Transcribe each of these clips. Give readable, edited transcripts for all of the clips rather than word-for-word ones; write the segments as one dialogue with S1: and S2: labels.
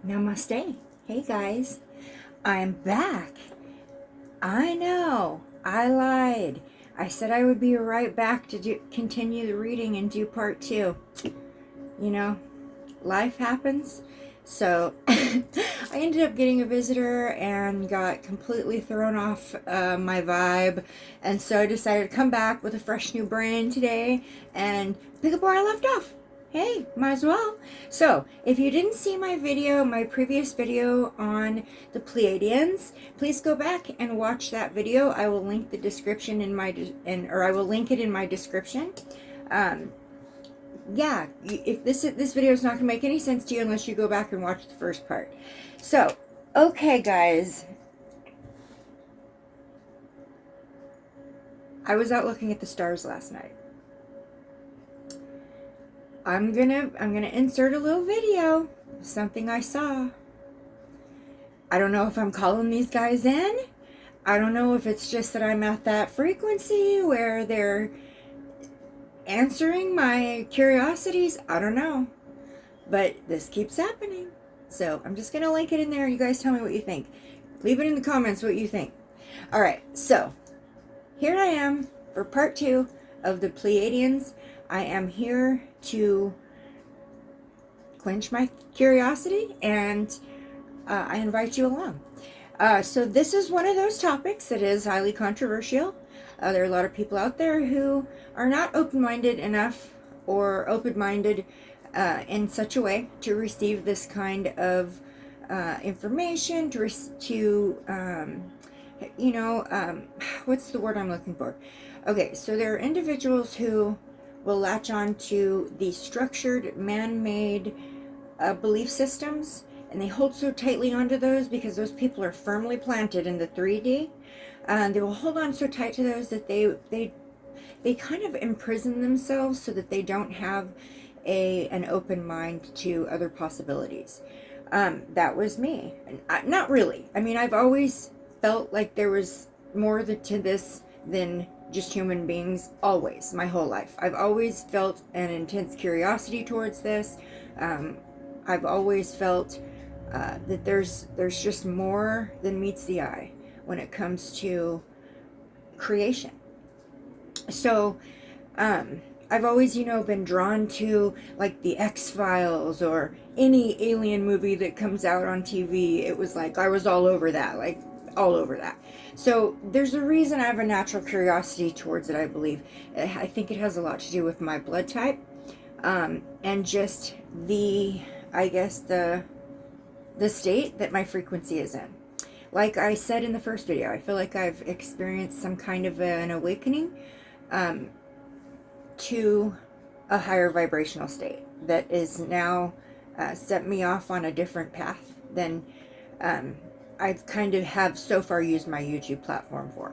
S1: Namaste. Hey guys, I'm back. I know, I lied. I said I would be right back to continue the reading and do part two. You know, life happens. So I ended up getting a visitor and got completely thrown off my vibe. And so I decided to come back with a fresh new brain today and pick up where I left off. Hey, might as well. So, if you didn't see my video, my previous video on the Pleaidians, please go back and watch that video. I will link the description in my, or I will link it in my description. Yeah, if this video is not going to make any sense to you unless you go back and watch the first part. So, okay, guys. I was out looking at the stars last night. I'm gonna insert a little video of something I saw. I don't know if I'm calling these guys in. I don't know if it's just that I'm at that frequency where they're answering my curiosities. I don't know. But this keeps happening. So I'm just gonna link it in there. You guys tell me what you think. Leave it in the comments what you think. Alright, so here I am for part two of the Pleaidians. I am here to quench my curiosity, and I invite you along. So this is one of those topics that is highly controversial. There are a lot of people out there who are not open-minded enough or open-minded in such a way to receive this kind of information, what's the word I'm looking for? Okay, so there are individuals who will latch on to the structured, man-made belief systems, and they hold so tightly onto those because those people are firmly planted in the 3D. They will hold on so tight to those that they kind of imprison themselves so that they don't have an open mind to other possibilities. That was me. Not really. I mean, I've always felt like there was more to this than just human beings, always, my whole life. I've always felt an intense curiosity towards this. I've always felt that there's just more than meets the eye when it comes to creation. So I've always, been drawn to like the X-Files or any alien movie that comes out on TV. It was like I was all over that, like all over that. So there's a reason I have a natural curiosity towards it, I believe. I think it has a lot to do with my blood type, and just the state that my frequency is in. Like I said in the first video, I feel like I've experienced some kind of an awakening to a higher vibrational state that is now set me off on a different path than I've kind of have so far used my YouTube platform for.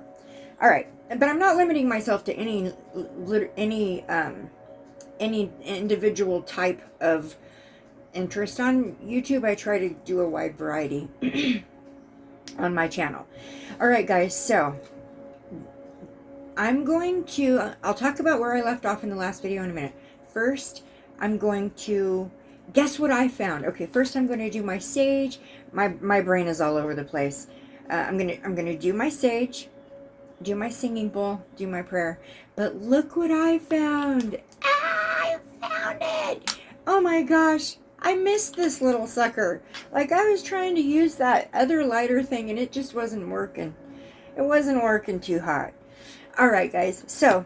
S1: All right, but I'm not limiting myself to any individual type of interest on YouTube. I try to do a wide variety on my channel. All right, guys, so I'll talk about where I left off in the last video in a minute. First, I'm going to guess what I found. Okay, first I'm going to do my sage. My brain is all over the place. I'm gonna do my sage, do my singing bowl, do my prayer. But look what I found! I found it! Oh my gosh, I missed this little sucker. Like, I was trying to use that other lighter thing and it just wasn't working. It wasn't working too hot. All right, guys, so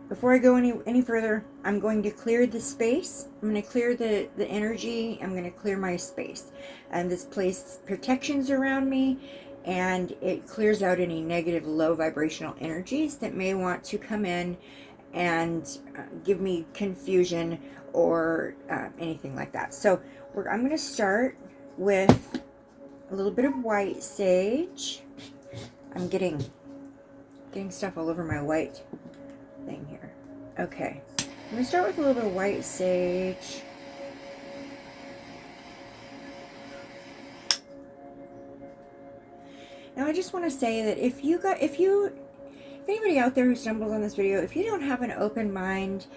S1: before I go any further, I'm going to clear the space. I'm going to clear the energy. I'm going to clear my space. And this places protections around me, and it clears out any negative low vibrational energies that may want to come in and give me confusion or anything like that. So I'm going to start with a little bit of white sage. I'm getting stuff all over my white thing here. Okay, I'm going to start with a little bit of white sage. Now I just want to say that if anybody out there who stumbles on this video, if you don't have an open mind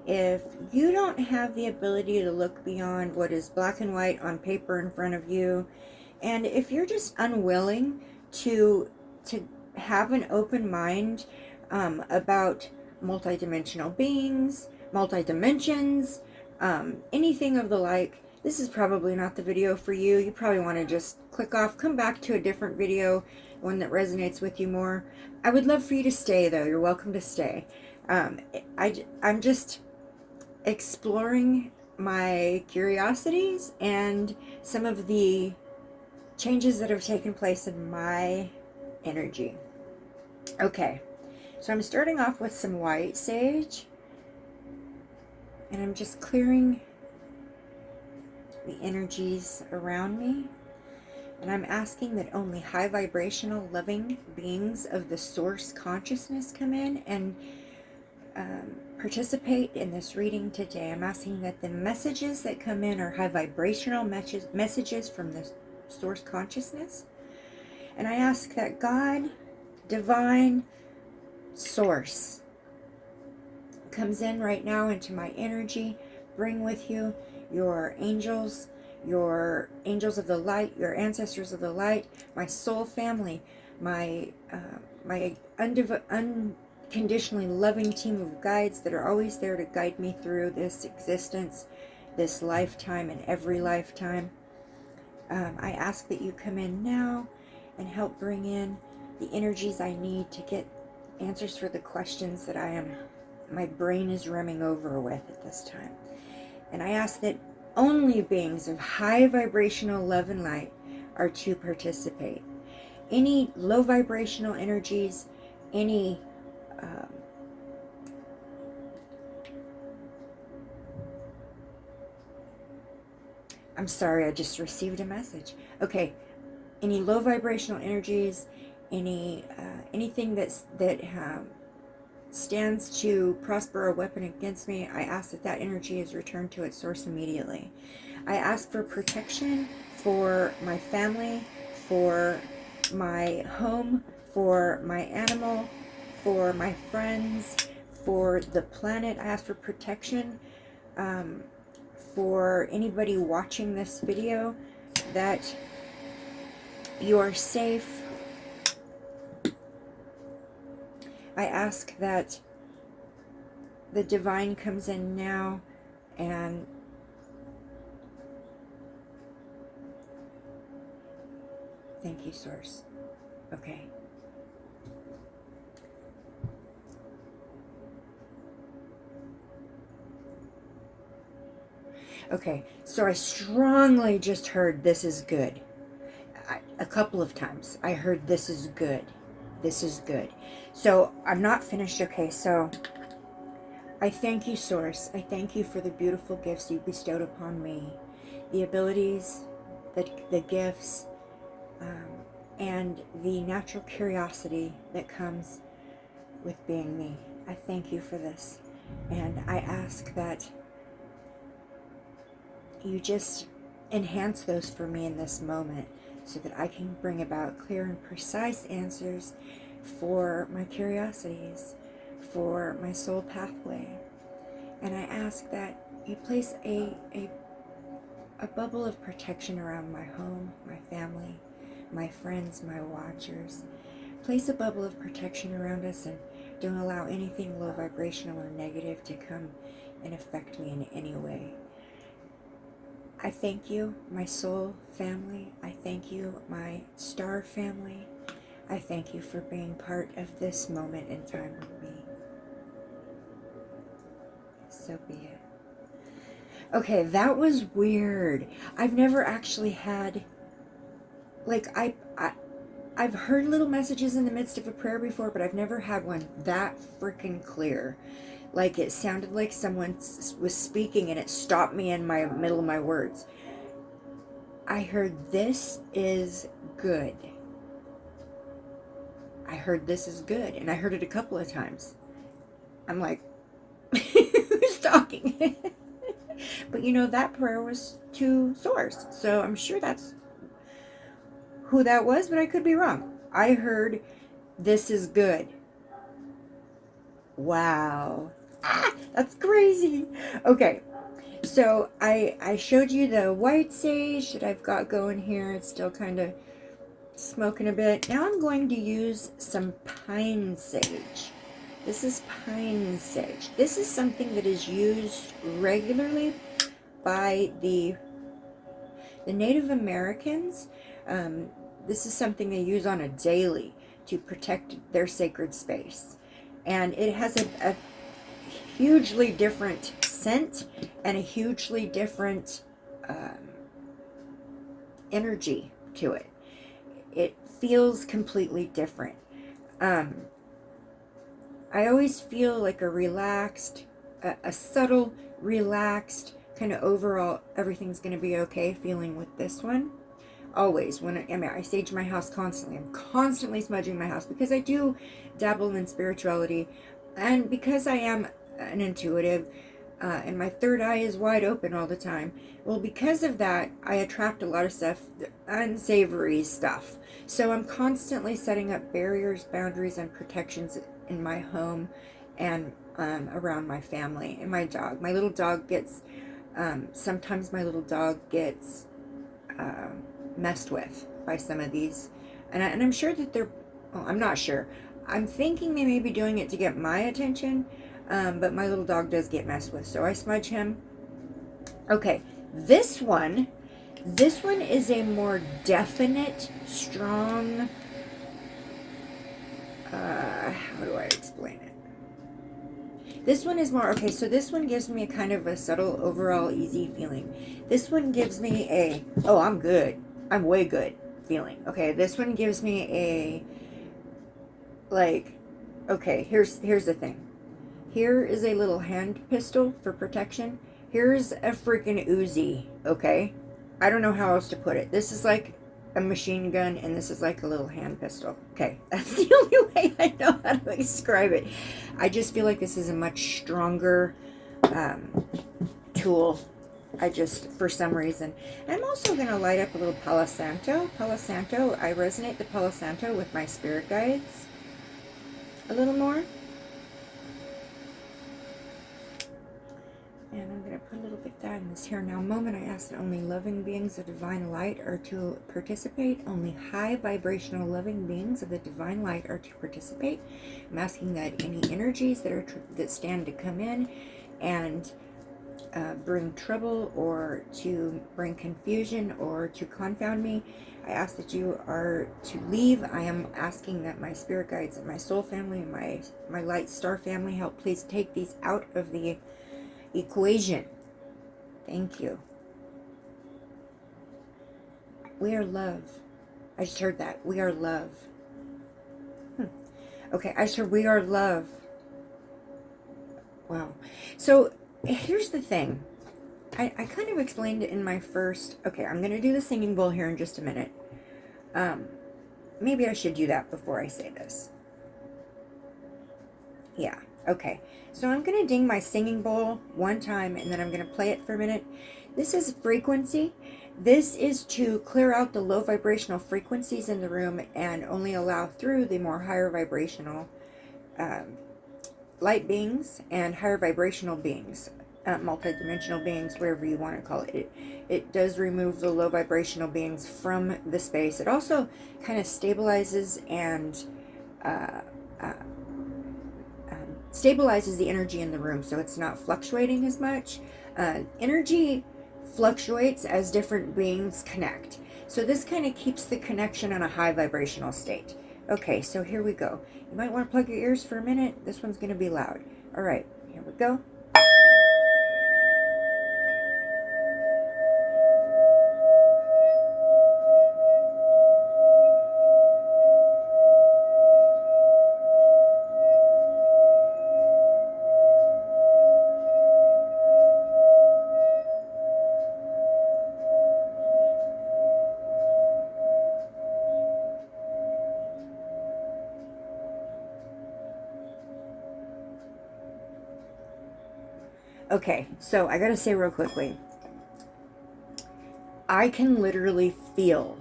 S1: if you don't have the ability to look beyond what is black and white on paper in front of you, and if you're just unwilling to have an open mind about multidimensional beings, multi-dimensions, anything of the like, this is probably not the video for you. You probably want to just click off, come back to a different video, one that resonates with you more. I would love for you to stay, though. You're welcome to stay. I'm just exploring my curiosities and some of the changes that have taken place in my energy. Okay, so I'm starting off with some white sage, and I'm just clearing the energies around me, and I'm asking that only high vibrational loving beings of the source consciousness come in and participate in this reading today. I'm asking that the messages that come in are high vibrational messages from the source consciousness, and I ask that God, divine source, comes in right now into my energy. Bring with you your angels of the light, your ancestors of the light, my soul family, my unconditionally loving team of guides that are always there to guide me through this existence, this lifetime, and every lifetime. I ask that you come in now and help bring in the energies I need to get answers for the questions that my brain is running over with at this time. And I ask that only beings of high vibrational love and light are to participate. Any low vibrational energies, any I'm sorry, I just received a message. Okay, any low vibrational energies, anything that stands to prosper a weapon against me, I ask that energy is returned to its source immediately. I ask for protection for my family, for my home, for my animal, for my friends, for the planet. I ask for protection for anybody watching this video, that you are safe. I ask that the divine comes in now and thank you, Source. Okay. Okay, so I strongly just heard this is good. A couple of times I heard this is good. This is good. So I'm not finished. Okay, so I thank you, Source. I thank you for the beautiful gifts you bestowed upon me, the abilities, the gifts, and the natural curiosity that comes with being me. I thank you for this, and I ask that you just enhance those for me in this moment so that I can bring about clear and precise answers for my curiosities, for my soul pathway. And I ask that you place a bubble of protection around my home, my family, my friends, my watchers. Place a bubble of protection around us, and don't allow anything low vibrational or negative to come and affect me in any way. I thank you, my soul family. I thank you, my star family. I thank you for being part of this moment in time with me. So be it. Okay, that was weird. I've never actually had, like, I've heard little messages in the midst of a prayer before, but I've never had one that freaking clear. Like, it sounded like someone was speaking and it stopped me in my middle of my words. I heard this is good. I heard this is good, and I heard it a couple of times. I'm like, who's talking? But you know, that prayer was to Source, so I'm sure that's who that was, but I could be wrong. I heard this is good. Wow. That's crazy. Okay, so I showed you the white sage that I've got going here. It's still kind of smoking a bit. Now I'm going to use some pine sage. This is pine sage. This is something that is used regularly by the Native Americans. This is something they use on a daily to protect their sacred space. And it has a hugely different scent and a hugely different energy to it. It feels completely different. I always feel like a relaxed, a subtle, relaxed, kind of overall, everything's going to be okay feeling with this one. Always. I sage my house constantly. I'm constantly smudging my house because I do dabble in spirituality, and because I am an intuitive, and my third eye is wide open all the time. Well, because of that, I attract a lot of stuff, unsavory stuff. So I'm constantly setting up barriers, boundaries, and protections in my home and around my family. And my dog. My little dog gets, sometimes my little dog gets messed with by some of these. And I'm sure that I'm not sure. I'm thinking they may be doing it to get my attention. But my little dog does get messed with, so I smudge him. Okay, this one is a more definite, strong, how do I explain it? This one is more, okay, so this one gives me a kind of a subtle, overall, easy feeling. This one gives me a, oh, I'm good. I'm way good feeling. Okay, this one gives me a, like, okay, here's the thing. Here is a little hand pistol for protection. Here's a freaking Uzi, okay? I don't know how else to put it. This is like a machine gun, and this is like a little hand pistol. Okay, that's the only way I know how to describe it. I just feel like this is a much stronger tool. For some reason. I'm also going to light up a little Palo Santo. Palo Santo, I resonate the Palo Santo with my spirit guides a little more. And I'm going to put a little bit of that in this here. Now, a moment, I ask that only loving beings of divine light are to participate. Only high vibrational loving beings of the divine light are to participate. I'm asking that any energies that stand to come in and bring trouble or to bring confusion or to confound me, I ask that you are to leave. I am asking that my spirit guides and my soul family and my light star family help please take these out of the equation. Thank you. We are love. I just heard that. We are love. Okay, I just heard we are love. Wow. So here's the thing. I kind of explained it in my first... Okay, I'm going to do the singing bowl here in just a minute. Maybe I should do that before I say this. Yeah. Okay, so I'm going to ding my singing bowl one time, and then I'm going to play it for a minute. This is frequency. This is to clear out the low vibrational frequencies in the room and only allow through the more higher vibrational light beings and higher vibrational beings, multidimensional beings, whatever you want to call it. It does remove the low vibrational beings from the space. It also kind of stabilizes and stabilizes the energy in the room, so it's not fluctuating as much. Energy fluctuates as different beings connect, so this kind of keeps the connection on a high vibrational state. Okay, so here we go. You might want to plug your ears for a minute. This one's going to be loud. All right, here we go. Okay, so I gotta say real quickly, I can literally feel.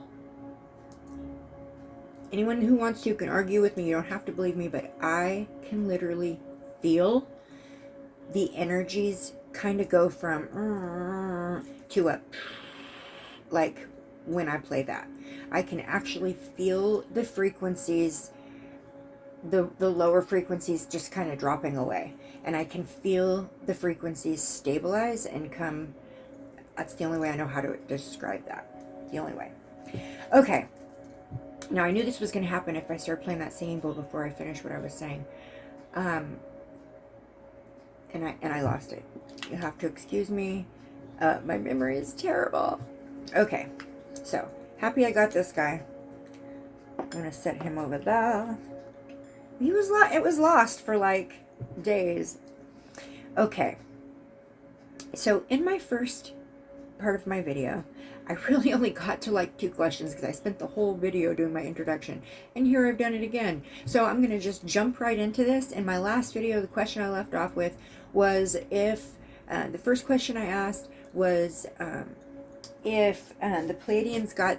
S1: Anyone who wants to can argue with me, you don't have to believe me, but I can literally feel the energies kind of go from to a, like when I play that. I can actually feel the frequencies, the lower frequencies just kind of dropping away. And I can feel the frequencies stabilize and come. That's the only way I know how to describe that. The only way. Okay. Now, I knew this was going to happen if I started playing that singing bowl before I finished what I was saying. And I lost it. You have to excuse me. My memory is terrible. Okay. So, happy I got this guy. I'm going to set him over there. It was lost for like days. Okay. So, in my first part of my video, I really only got to like 2 questions because I spent the whole video doing my introduction, and here I've done it again. So I'm going to just jump right into this. In my last video, the question I left off with was if the first question I asked was if the Pleaidians got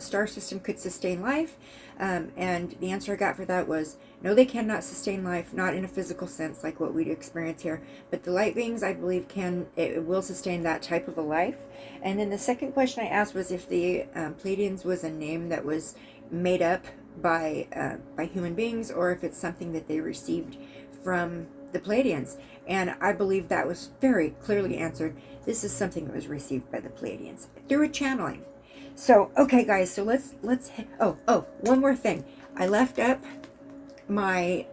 S1: star system could sustain life, and the answer I got for that was no, they cannot sustain life, not in a physical sense like what we'd experience here, but the light beings, I believe, it will sustain that type of a life. And then the second question I asked was if the Pleaidians was a name that was made up by human beings, or if it's something that they received from the Pleaidians. And I believe that was very clearly answered. This is something that was received by the Pleaidians through a channeling. So, okay, guys, so let's one more thing. I left up my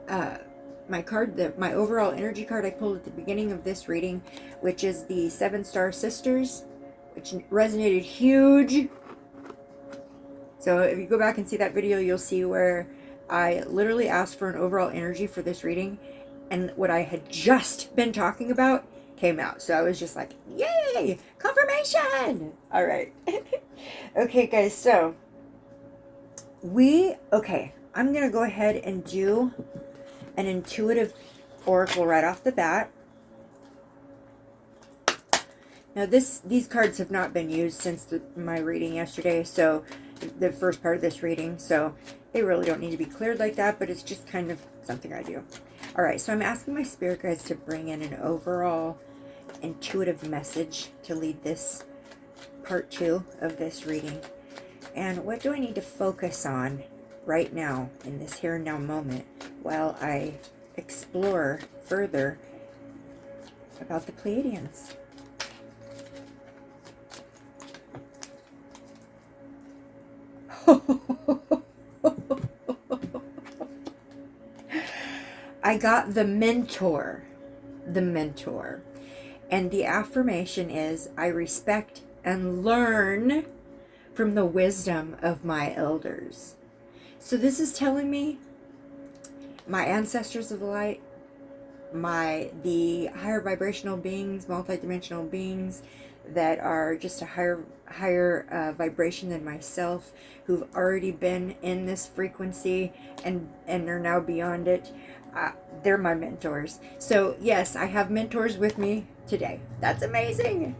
S1: my card, my overall energy card I pulled at the beginning of this reading, which is the 7 Star Sisters, which resonated huge. So if you go back and see that video, you'll see where I literally asked for an overall energy for this reading, and what I had just been talking about came out. So I was just like, yay, confirmation. All right. Okay, guys, so I'm going to go ahead and do an intuitive oracle right off the bat. Now, these cards have not been used since my reading yesterday, so the first part of this reading, so they really don't need to be cleared like that, but it's just kind of something I do. All right, so I'm asking my spirit guides to bring in an overall intuitive message to lead this part 2 of this reading. And what do I need to focus on right now in this here and now moment while I explore further about the Pleaidians? I got the mentor. The mentor. And the affirmation is, I respect and learn from the wisdom of my elders. So this is telling me my ancestors of the light, the higher vibrational beings, multidimensional beings that are just a higher vibration than myself, who've already been in this frequency and are now beyond it. They're my mentors. So yes, I have mentors with me today. That's amazing.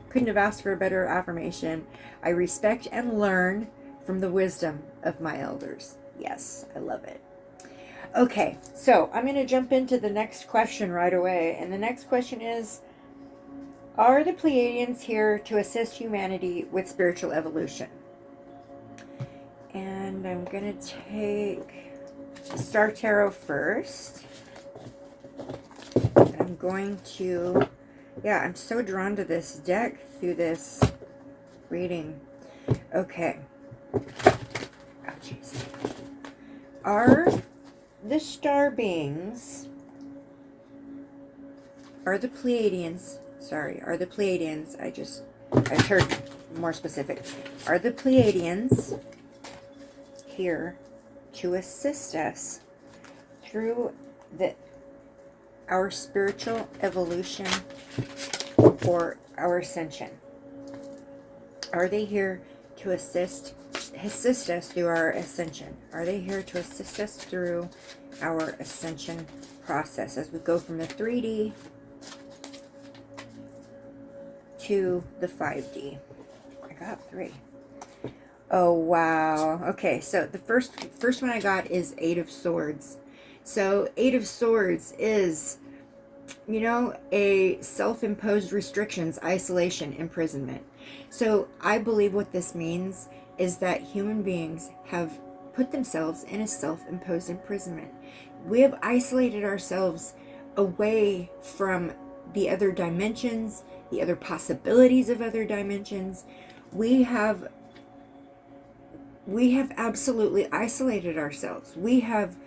S1: Couldn't have asked for a better affirmation. I respect and learn from the wisdom of my elders. Yes, I love it. Okay, so I'm going to jump into the next question right away. And the next question is, are the Pleaidians here to assist humanity with spiritual evolution? And I'm going to take Star Tarot first. I'm going to, I'm so drawn to this deck through this reading. Okay. Oh, jeez. Are the star beings, are the Pleaidians, I heard more specific. Are the Pleaidians here to assist us through our spiritual evolution or our ascension? Are they here to assist us through our ascension? Are they here to assist us through our ascension process as we go from the 3D to the 5D? I got 3. Oh, wow. Okay, so the first one I got is 8 of Swords. So 8 of Swords is a self-imposed restrictions, isolation, imprisonment. So I believe what this means is that human beings have put themselves in a self-imposed imprisonment. We have isolated ourselves away from the other dimensions, the other possibilities of other dimensions. We have absolutely isolated ourselves. We have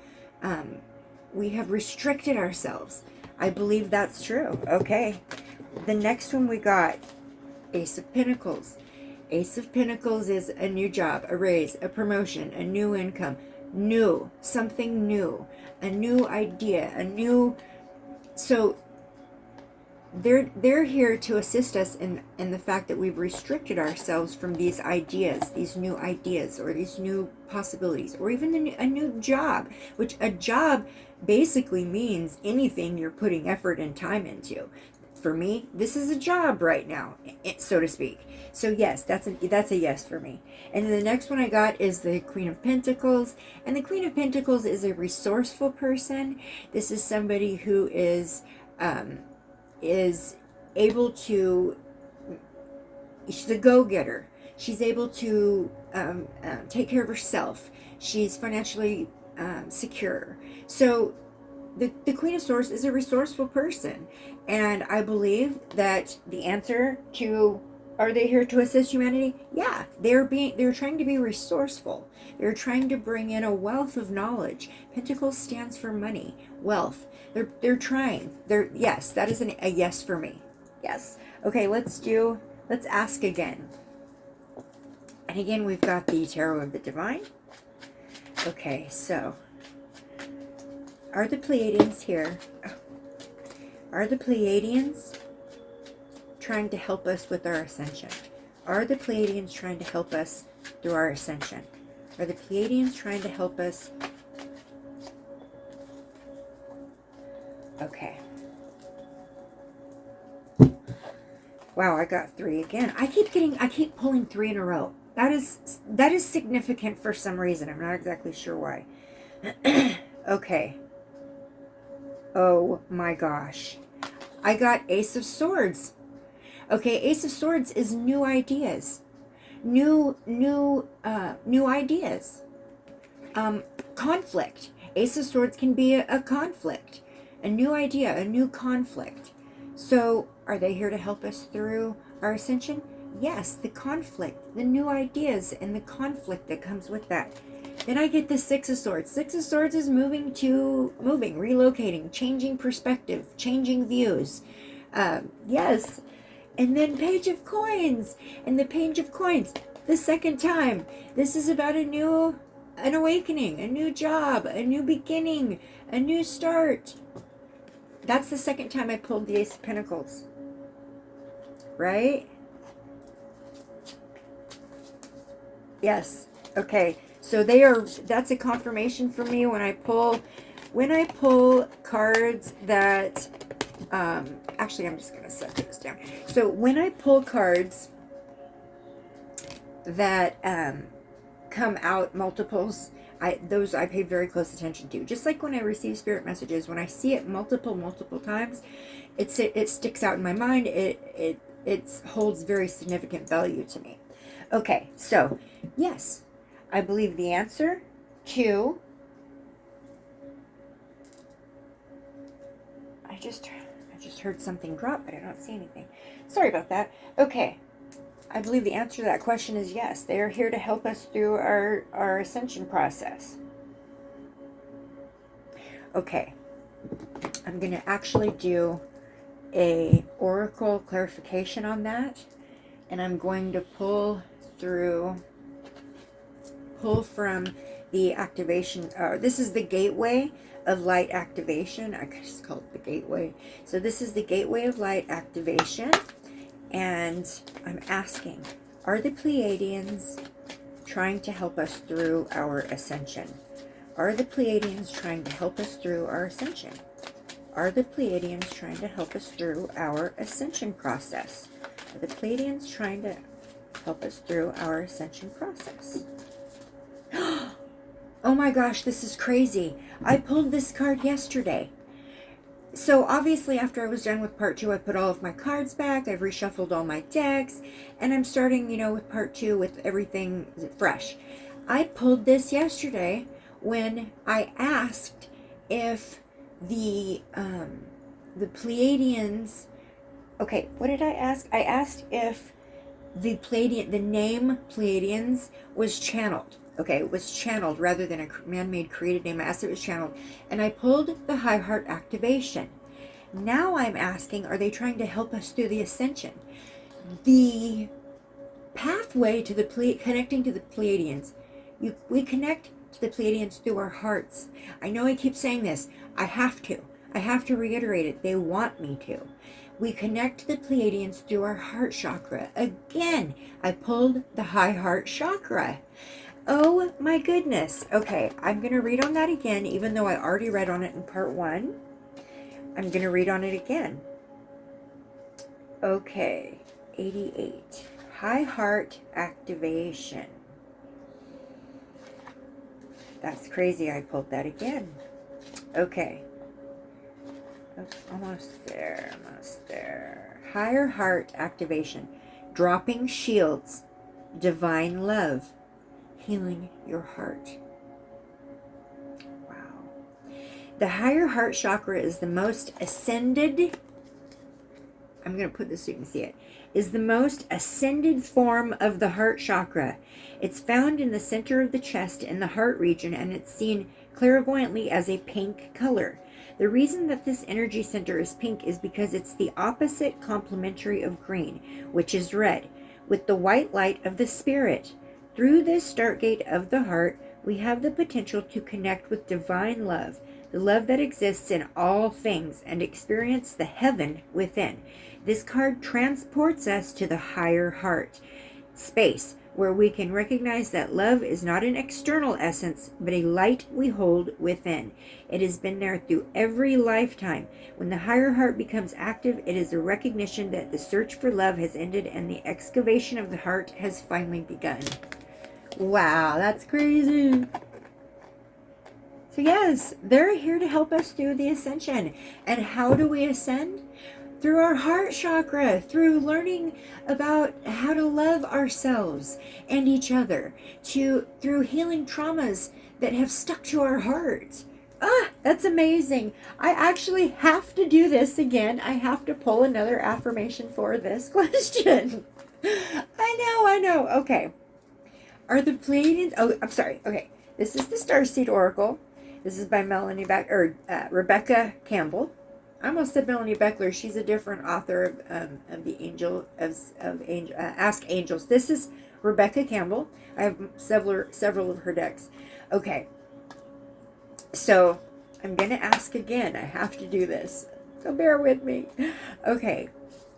S1: restricted ourselves. I believe that's true. Okay. The next one we got, Ace of Pentacles. Ace of Pentacles is a new job, a raise, a promotion, a new income, something new, a new idea, so they're here to assist us in the fact that we've restricted ourselves from these ideas, these new ideas, or these new possibilities, or even a new job, which a job basically means anything you're putting effort and time into. For me, this is a job right now, so to speak. So yes, that's a yes for me. And then the next one I got is the Queen of Pentacles. And the Queen of Pentacles is a resourceful person. This is somebody who is able to, she's a go-getter. She's able to take care of herself. She's financially secure. So the Queen of Swords is a resourceful person. And I believe that the answer to, are they here to assist humanity? Yeah, they're trying to be resourceful. They're trying to bring in a wealth of knowledge. Pentacles stands for money, wealth. They're trying. Yes, that is a yes for me. Yes. Okay, let's ask again. And again, we've got the Tarot of the Divine. Okay, so are the Pleiadians here? Are the Pleiadians trying to help us with our ascension? Are the Pleiadians trying to help us through our ascension? Are the Pleiadians trying to help us? Okay. Wow, I got 3 again. I keep pulling 3 in a row. That is significant for some reason. I'm not exactly sure why. Okay. Oh my gosh. I got Ace of Swords. Okay, Ace of Swords is new ideas. New ideas. Conflict. Ace of Swords can be a conflict. A new idea, a new conflict. So, are they here to help us through our ascension? Yes, the conflict, the new ideas, and the conflict that comes with that. Then I get the Six of Swords. Six of Swords is moving, relocating, changing perspective, changing views. Yes. And then Page of Coins. And the Page of Coins, the second time. This is about an awakening, a new job, a new beginning, a new start. That's the second time I pulled the Ace of Pentacles. Right? Yes. Okay. So that's a confirmation for me when I pull cards that, actually I'm just going to set this down. So when I pull cards that come out multiples, I pay very close attention to. Just like when I receive spirit messages, when I see it multiple times, it sticks out in my mind. It holds very significant value to me. Okay, so yes, I believe the answer to, I just heard something drop, but I don't see anything. Sorry about that. Okay. I believe the answer to that question is yes. They are here to help us through our ascension process. Okay. I'm going to actually do a oracle clarification on that. And I'm going to pull from the activation. This is the gateway of light activation. I just call it the gateway. So this is the gateway of light activation. And I'm asking, are the Pleiadians trying to help us through our ascension? Are the Pleiadians trying to help us through our ascension? Are the Pleiadians trying to help us through our ascension process? Are the Pleiadians trying to help us through our ascension process? Oh my gosh, this is crazy. I pulled this card yesterday. So obviously after I was done with part 2, I put all of my cards back, I've reshuffled all my decks, and I'm starting, with part 2 with everything fresh. I pulled this yesterday when I asked if the Pleiadians, okay, what did I ask? I asked if the name Pleaidians was channeled. Okay, it was channeled rather than a man-made created name. I asked if it was channeled, and I pulled the high heart activation. Now I'm asking, are they trying to help us through the ascension? The pathway to the connecting to the Pleiadians, we connect to the Pleiadians through our hearts. I know I keep saying this. I have to reiterate it. They want me to. We connect to the Pleiadians through our heart chakra. Again, I pulled the high heart chakra. Oh my goodness. Okay, I'm going to read on that again, even though I already read on it in part 1. I'm going to read on it again. Okay, 88. High heart activation. That's crazy. I pulled that again. Okay. Almost there. Higher heart activation. Dropping shields. Divine love. Healing your heart. Wow. The higher heart chakra is the most ascended. I'm going to put this so you can see it. Is the most ascended form of the heart chakra. It's found in the center of the chest in the heart region, and it's seen clairvoyantly as a pink color. The reason that this energy center is pink is because it's the opposite complementary of green, which is red, with the white light of the spirit. Through this stargate of the heart, we have the potential to connect with divine love, the love that exists in all things, and experience the heaven within. This card transports us to the higher heart space, where we can recognize that love is not an external essence, but a light we hold within. It has been there through every lifetime. When the higher heart becomes active, it is a recognition that the search for love has ended and the excavation of the heart has finally begun. Wow, that's crazy. So yes, they're here to help us through the ascension. And how do we ascend? Through our heart chakra, through learning about how to love ourselves and each other, through healing traumas that have stuck to our hearts. That's amazing. I actually have to do this again. I have to pull another affirmation for this question. I know. Okay. Are the Pleaidians... Oh, I'm sorry. Okay. This is the Starseed Oracle. This is by Rebecca Campbell. I almost said Melanie Beckler. She's a different author of the Ask Angels. This is Rebecca Campbell. I have several of her decks. Okay, so I'm gonna ask again. I have to do this, so bear with me. Okay,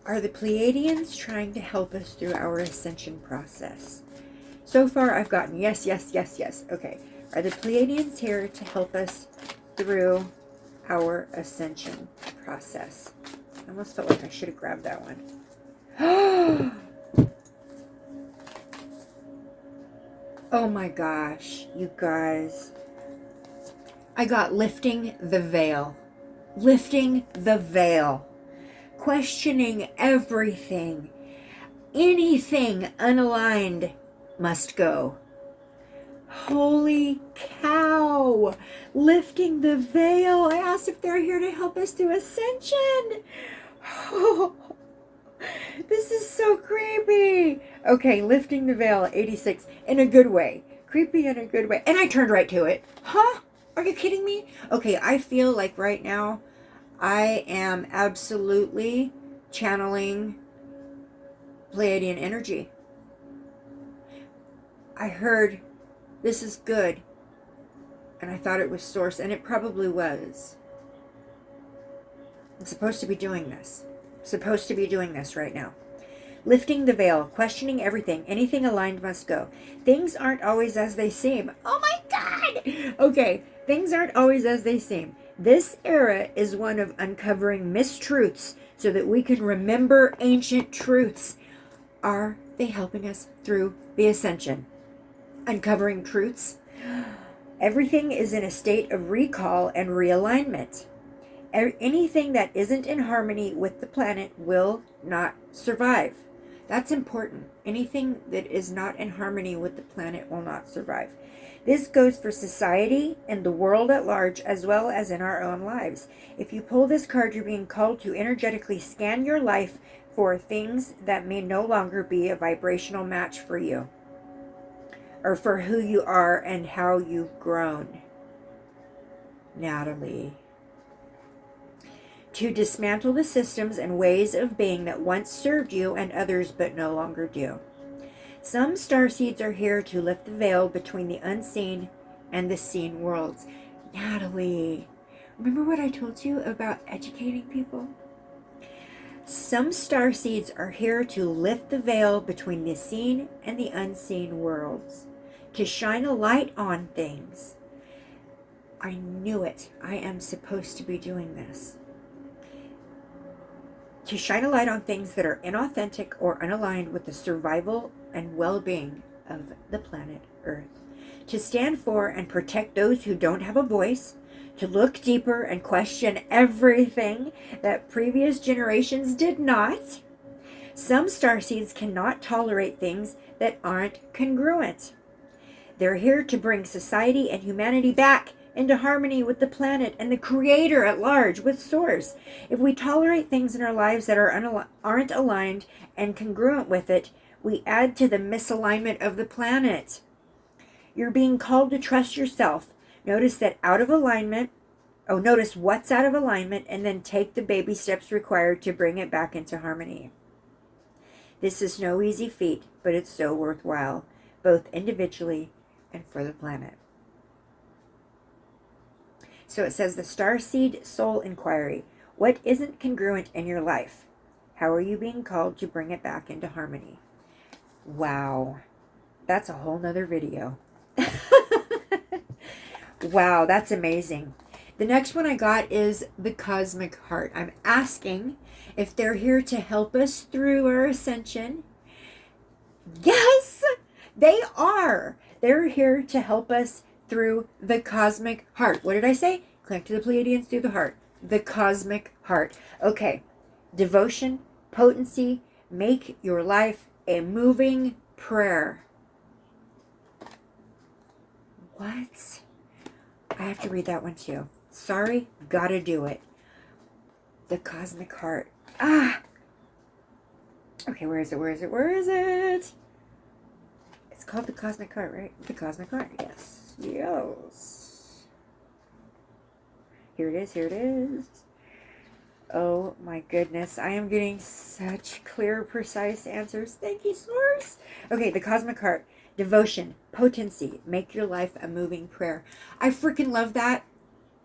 S1: are the Pleiadians trying to help us through our ascension process? So far, I've gotten yes. Okay, are the Pleiadians here to help us through our ascension process? I almost felt like I should have grabbed that one. Oh my gosh, you guys. I got lifting the veil. Lifting the veil. Questioning everything. Anything unaligned must go. Holy cow! Lifting the veil. I asked if they're here to help us through ascension. Oh, this is so creepy. Okay, lifting the veil, 86, in a good way. Creepy in a good way. And I turned right to it. Huh? Are you kidding me? Okay, I feel like right now I am absolutely channeling Pleiadian energy. I heard, this is good. And I thought it was source, and it probably was. I'm supposed to be doing this. Supposed to be doing this right now. Lifting the veil, questioning everything. Anything aligned must go. Things aren't always as they seem. Oh my God! Okay, things aren't always as they seem. This era is one of uncovering mistruths so that we can remember ancient truths. Are they helping us through the ascension? Uncovering truths? Everything is in a state of recall and realignment. Anything that isn't in harmony with the planet will not survive. That's important. Anything that is not in harmony with the planet will not survive. This goes for society and the world at large, as well as in our own lives. If you pull this card, you're being called to energetically scan your life for things that may no longer be a vibrational match for you, or for who you are and how you've grown. Natalie. To dismantle the systems and ways of being that once served you and others but no longer do. Some starseeds are here to lift the veil between the unseen and the seen worlds. Natalie, remember what I told you about educating people? Some starseeds are here to lift the veil between the seen and the unseen worlds, to shine a light on things. I knew it. I am supposed to be doing this. To shine a light on things that are inauthentic or unaligned with the survival and well-being of the planet Earth. To stand for and protect those who don't have a voice. To look deeper and question everything that previous generations did not. Some starseeds cannot tolerate things that aren't congruent. They're here to bring society and humanity back into harmony with the planet and the Creator at large, with Source. If we tolerate things in our lives that aren't aligned and congruent with it, we add to the misalignment of the planet. You're being called to trust yourself. Notice what's out of alignment, and then take the baby steps required to bring it back into harmony. This is no easy feat, but it's so worthwhile, both individually and for the planet. So it says the Starseed Soul Inquiry. What isn't congruent in your life? How are you being called to bring it back into harmony? Wow. That's a whole nother video. Wow, that's amazing. The next one I got is the Cosmic Heart. I'm asking if they're here to help us through our ascension. Yes, they are. They're here to help us through the Cosmic Heart. What did I say? Connect to the Pleaidians through the heart. The Cosmic Heart. Okay. Devotion, potency, make your life a moving prayer. What? I have to read that one too. Sorry, gotta do it. The Cosmic Heart. Ah! Okay, where is it? It's called the Cosmic Heart, right? The Cosmic Heart, yes. Yes. Here it is. Oh my goodness. I am getting such clear, precise answers. Thank you, Source. Okay, the Cosmic Heart. Devotion, potency, make your life a moving prayer. I freaking love that.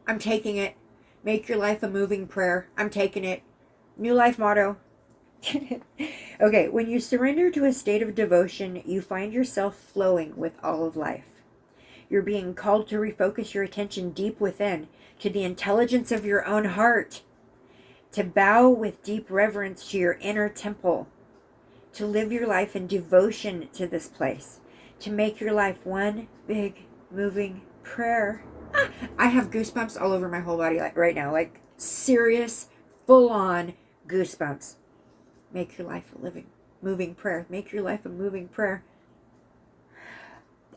S1: I'm taking it. Make your life a moving prayer. I'm taking it. New life motto. Okay, when you surrender to a state of devotion, you find yourself flowing with all of life. You're being called to refocus your attention deep within, to the intelligence of your own heart, to bow with deep reverence to your inner temple, to live your life in devotion to this place, to make your life one big moving prayer. I have goosebumps all over my whole body right now, like serious, full-on goosebumps. Make your life a moving prayer. Make your life a moving prayer.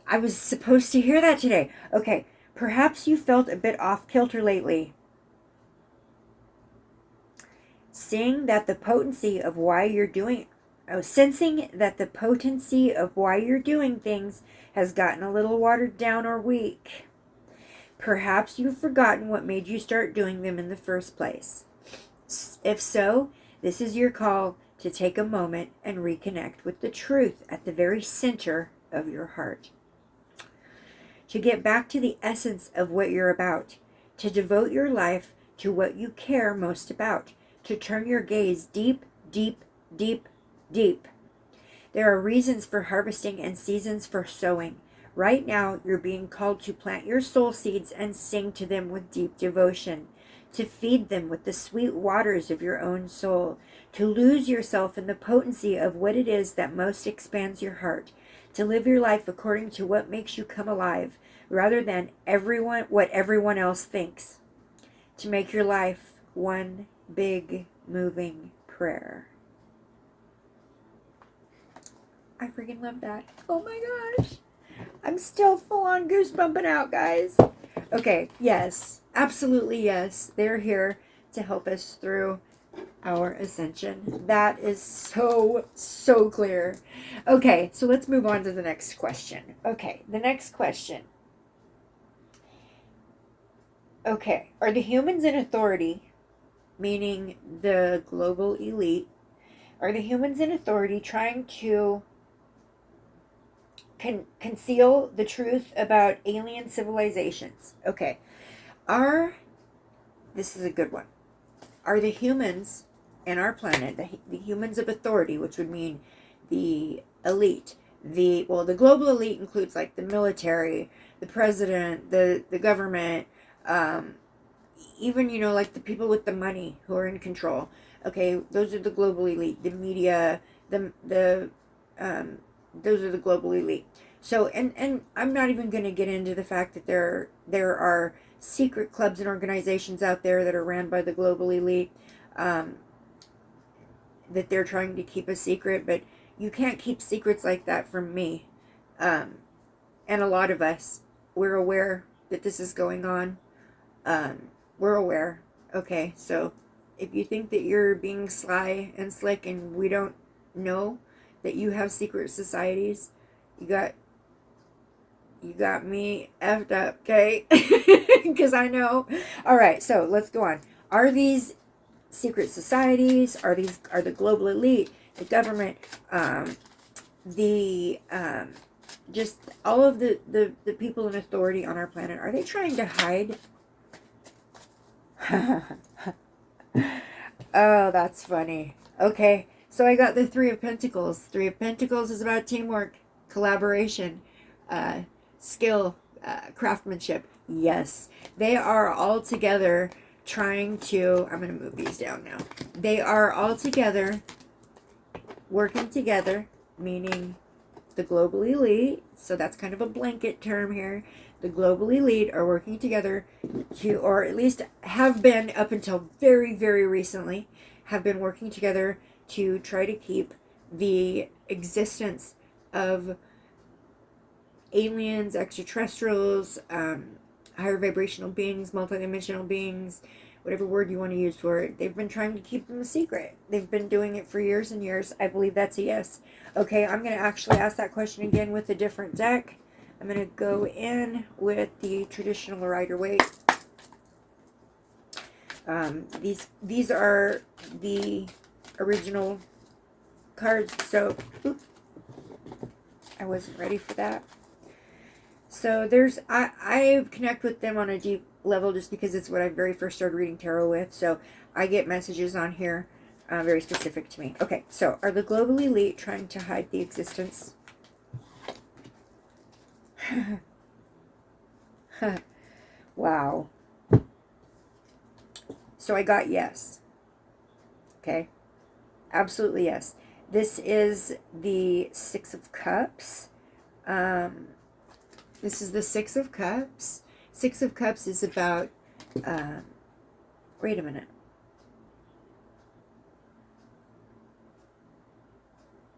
S1: I was supposed to hear that today. Okay, perhaps you felt a bit off-kilter lately. Sensing that the potency of why you're doing things has gotten a little watered down or weak. Perhaps you've forgotten what made you start doing them in the first place. If so, this is your call to take a moment and reconnect with the truth at the very center of your heart. To get back to the essence of what you're about. To devote your life to what you care most about. To turn your gaze deep, deep, deep, deep. There are reasons for harvesting and seasons for sowing. Right now, you're being called to plant your soul seeds and sing to them with deep devotion. To feed them with the sweet waters of your own soul. To lose yourself in the potency of what it is that most expands your heart. To live your life according to what makes you come alive, rather than what everyone else thinks. To make your life one big moving prayer. I freaking love that. Oh my gosh. I'm still full on goosebumping out, guys. Okay, yes, absolutely yes. They're here to help us through our ascension. That is so, so clear. Okay, so let's move on to the next question. Okay, the next question. Okay, are the humans in authority, meaning the global elite, are the humans in authority trying to conceal the truth about alien civilizations? Okay, this is a good one. Are the humans in our planet, the humans of authority, which would mean the elite, the global elite includes like the military, the president, the government, even, like the people with the money who are in control. Okay, those are the global elite. The media, those are the global elite. So, and I'm not even going to get into the fact that there are secret clubs and organizations out there that are ran by the global elite, that they're trying to keep a secret, but you can't keep secrets like that from me. And a lot of us, we're aware that this is going on. We're aware. Okay, so if you think that you're being sly and slick and we don't know that you have secret societies, you got me effed up, okay? Because I know. All right, so let's go on. Are these secret societies? Are the global elite, the government, just all of the people in authority on our planet? Are they trying to hide? Oh, that's funny. Okay, so I got the Three of Pentacles. Three of Pentacles is about teamwork, collaboration, skill, craftsmanship. Yes, they are all together trying to, I'm going to move these down now. They are all together, working together, meaning the global elite. So that's kind of a blanket term here. The global elite are working together to, or at least have been up until very, very recently, have been working together to try to keep the existence of aliens, extraterrestrials, higher vibrational beings, multidimensional beings, whatever word you want to use for it. They've been trying to keep them a secret. They've been doing it for years and years. I believe that's a yes. Okay, I'm going to actually ask that question again with a different deck. I'm going to go in with the traditional Rider-Waite. These are the original cards, so I wasn't ready for that. So I connect with them on a deep level just because it's what I very first started reading tarot with. So I get messages on here very specific to me. Okay, so are the global elite trying to hide the existence? Wow. So I got yes. Okay. Absolutely yes. This is the Six of Cups. This is the Six of Cups. Six of Cups is about, wait a minute.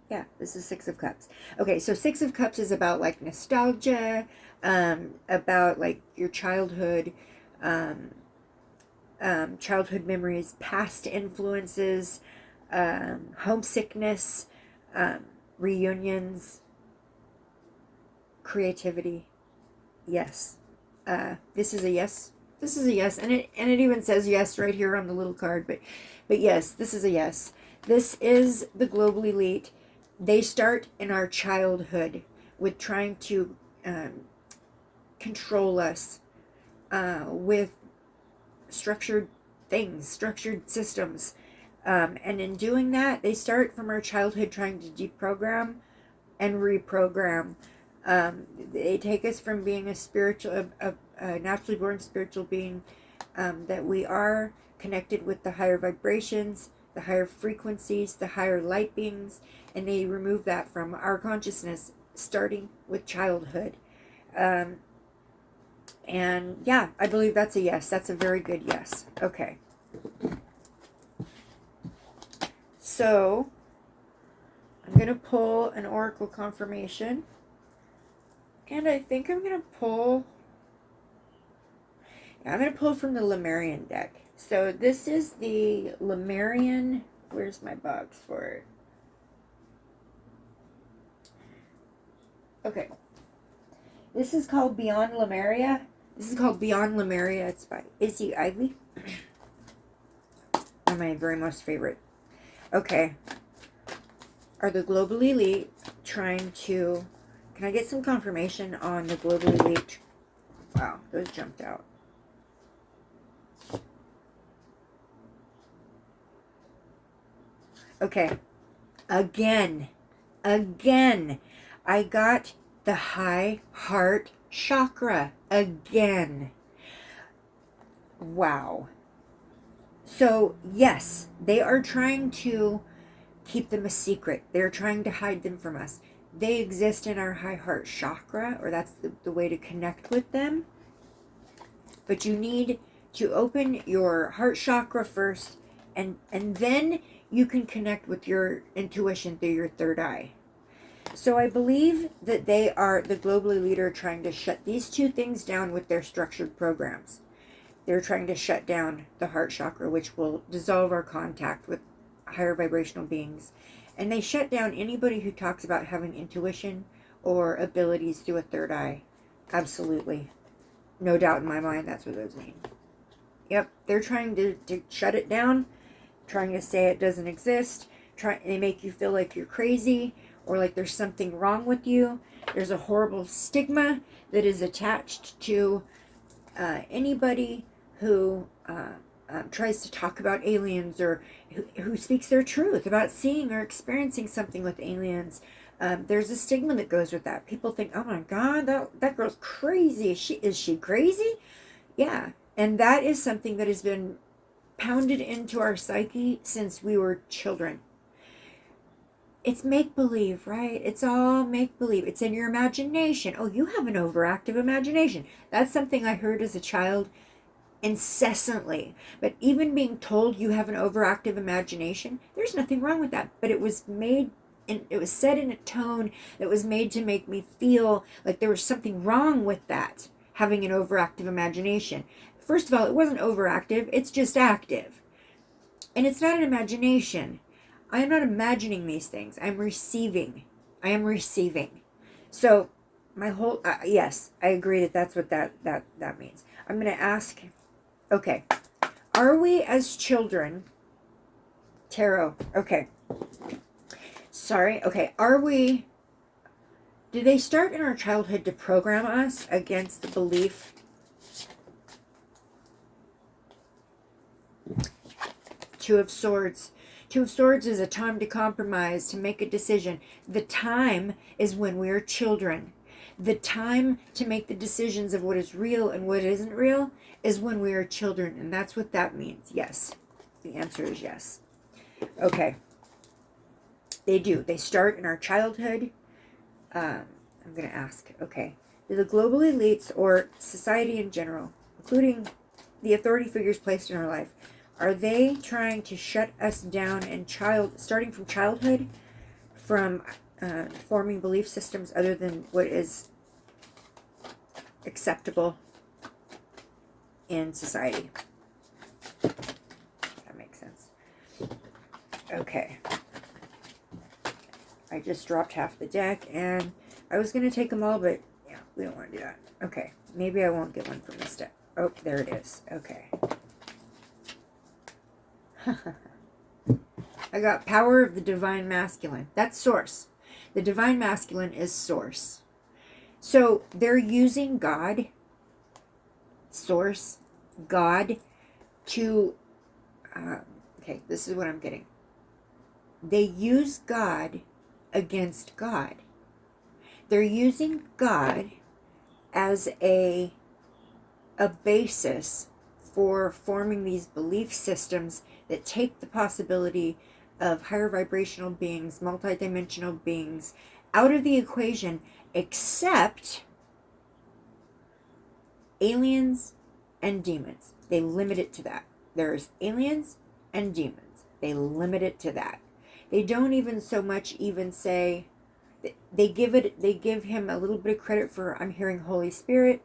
S1: Yeah, this is Six of Cups. Okay, so Six of Cups is about like nostalgia, about like your childhood, childhood memories, past influences, homesickness, reunions, creativity. Yes. This is a yes. This is a yes, and it even says yes right here on the little card. But yes, this is a yes. This is the global elite. They start in our childhood with trying to control us with structured things, structured systems. And in doing that, they start from our childhood trying to deprogram and reprogram. They take us from being a naturally born spiritual being, that we are connected with the higher vibrations, the higher frequencies, the higher light beings, and they remove that from our consciousness, starting with childhood. And yeah, I believe that's a yes. That's a very good yes. Okay. So, I'm going to pull an oracle confirmation. And I think I'm going to pull... I'm going to pull from the Lemurian deck. So this is the Lemurian... Where's my box for it? Okay. This is called Beyond Lemuria. This is called Beyond Lemuria. It's by Izzy Ivy. One of my very most favorite. Okay. Are the global elite trying to... Can I get some confirmation on the global elite? Wow, those jumped out. Okay. Again. I got the high heart chakra again. Wow. So, yes, they are trying to keep them a secret. They're trying to hide them from us. They exist in our high heart chakra, or that's the way to connect with them. But you need to open your heart chakra first, and then you can connect with your intuition through your third eye. So I believe that they are, the global elite are trying to shut these two things down with their structured programs. They're trying to shut down the heart chakra, which will dissolve our contact with higher vibrational beings. And they shut down anybody who talks about having intuition or abilities through a third eye. Absolutely. No doubt in my mind that's what those mean. Yep, they're trying to shut it down, trying to say it doesn't exist. They make you feel like you're crazy or like there's something wrong with you. There's a horrible stigma that is attached to anybody who tries to talk about aliens or who speaks their truth about seeing or experiencing something with aliens. There's a stigma that goes with that. People think, oh my God, that girl's crazy. Is she crazy? Yeah. And that is something that has been pounded into our psyche since we were children. It's make-believe, right? It's all make-believe. It's in your imagination. Oh, you have an overactive imagination. That's something I heard as a child incessantly. But even being told you have an overactive imagination, there's nothing wrong with that. But it was made, and it was said in a tone that was made to make me feel like there was something wrong with that, having an overactive imagination. First of all, it wasn't overactive. It's just active. And it's not an imagination. I am not imagining these things. I'm receiving. I am receiving. So, my whole... yes, I agree that that's what that means. I'm going to ask... Okay. Are we as children... Tarot. Okay. Sorry. Okay. Are we... Do they start in our childhood to program us against the belief... Two of Swords. Two of Swords is a time to compromise, to make a decision. The time is when we're children. The time to make the decisions of what is real and what isn't real is when we are children. And that's what that means. Yes. The answer is yes. Okay. They do. They start in our childhood. I'm going to ask. Okay. Do the global elites or society in general, including the authority figures placed in our life, are they trying to shut us down and starting from childhood, from forming belief systems other than what is acceptable in society? That makes sense. Okay. I just dropped half the deck, and I was going to take them all, but yeah, we don't want to do that. Okay. Maybe I won't get one from this deck. Oh, there it is. Okay. I got Power of the Divine Masculine. That's Source. The Divine Masculine is Source. So they're using God, Source, God, to... okay, this is what I'm getting. They use God against God. They're using God as a basis for forming these belief systems that take the possibility of higher vibrational beings, multidimensional beings, out of the equation, except aliens and demons. They limit it to that. there's aliens and demons. They limit it to that. They don't even so much even say, they give him a little bit of credit for, I'm hearing Holy Spirit,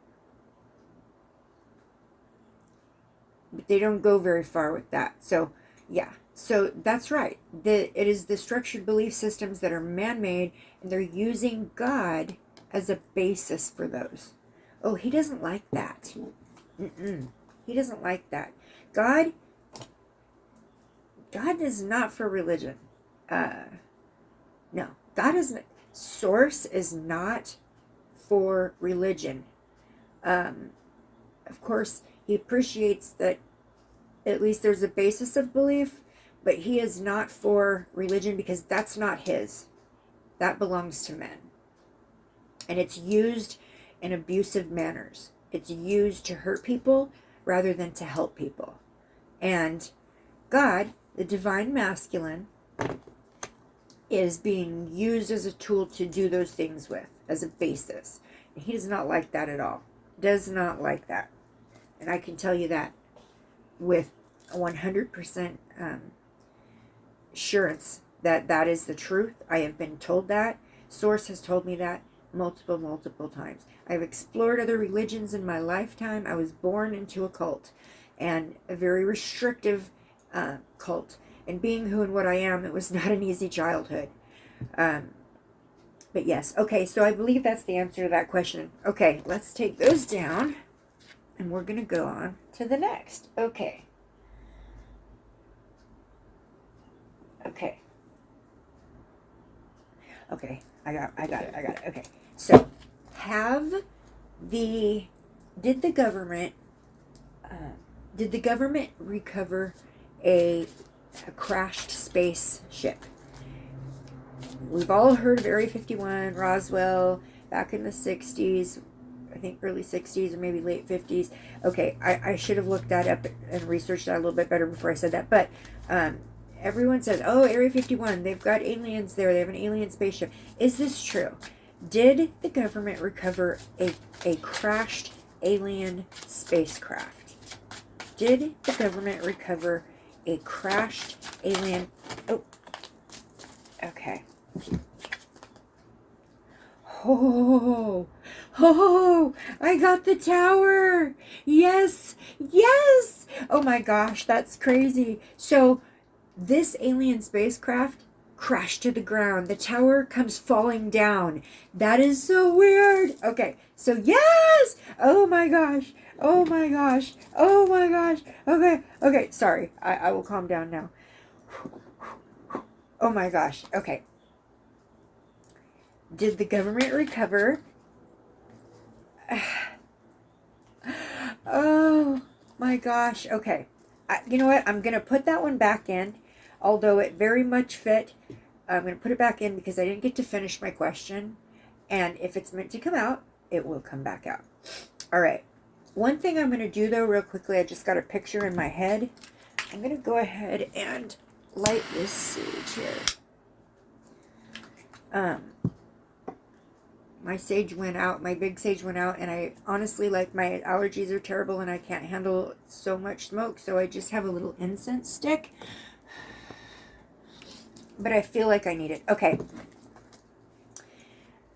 S1: but they don't go very far with that. So yeah, so that's right. It is the structured belief systems that are man-made, and they're using God as a basis for those. Oh, he doesn't like that. He doesn't like that. God is not for religion. No, God isn't. Source is not for religion. Of course, he appreciates that at least there's a basis of belief, but he is not for religion because that's not his. That belongs to men. And it's used in abusive manners. It's used to hurt people rather than to help people. And God, the divine masculine, is being used as a tool to do those things with, as a basis. And he does not like that at all. Does not like that. And I can tell you that with 100% assurance that that is the truth. I have been told that. Source has told me that multiple times. I've explored other religions in my lifetime. I was born into a cult, and a very restrictive cult. And being who and what I am, it was not an easy childhood. But yes, okay, so I believe that's the answer to that question. Okay, let's take those down, and we're going to go on to the next. Okay. Okay, I got it. Okay, so did the government recover a crashed spaceship? We've all heard of Area 51, Roswell, back in the 60s, I think early 60s or maybe late 50s. Okay, I should have looked that up and researched that a little bit better before I said that. But everyone says, oh, Area 51, they've got aliens there. They have an alien spaceship. Is this true? Did the government recover a crashed alien spacecraft? Did the government recover a crashed alien... Oh, okay. Oh, I got the tower. Yes. Oh my gosh, that's crazy. So this alien spacecraft crashed to the ground. The tower comes falling down. That is so weird. Okay, so yes. Oh my gosh. Okay, sorry. I will calm down now. Oh my gosh. Okay. Did the government recover? Oh my gosh. Okay. You know what? I'm going to put that one back in, although it very much fit. I'm going to put it back in because I didn't get to finish my question. And if it's meant to come out, it will come back out. All right. One thing I'm going to do, though, real quickly, I just got a picture in my head. I'm going to go ahead and light this sage here. My sage went out, my big sage went out, and I honestly, like, my allergies are terrible and I can't handle so much smoke, so I just have a little incense stick. But I feel like I need it. Okay.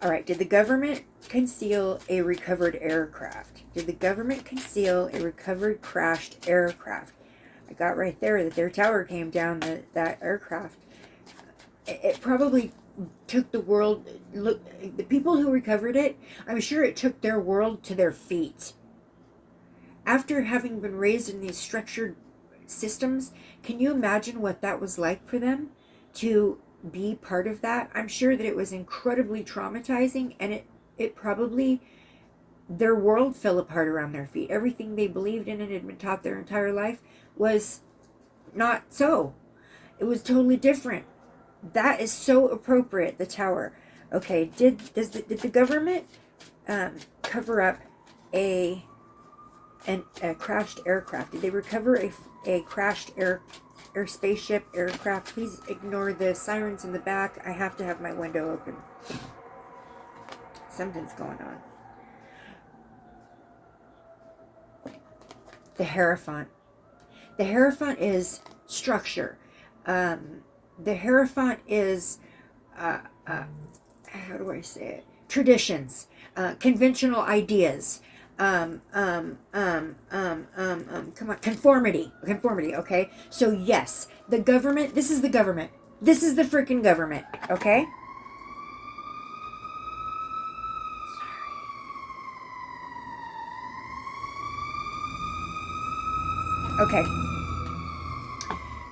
S1: All right, did the government conceal a recovered aircraft? Did the government conceal a recovered crashed aircraft? I got right there that their tower came down, that aircraft. It probably took the world, look, the people who recovered it, I'm sure it took their world to their feet. After having been raised in these structured systems, can you imagine what that was like for them to be part of that? I'm sure that it was incredibly traumatizing, and it probably, their world fell apart around their feet. Everything they believed in and had been taught their entire life was not so. It was totally different. That is so appropriate, the tower. Okay, did the government cover up a crashed aircraft? Did they recover a crashed spaceship aircraft? Please ignore the sirens in the back. I have to have my window open. Something's going on. The Hierophant. The Hierophant is structure. The Hierophant is, how do I say it? Traditions, conventional ideas. Come on, conformity. Okay. So yes, the government. This is the government. This is the freaking government. Okay. Okay.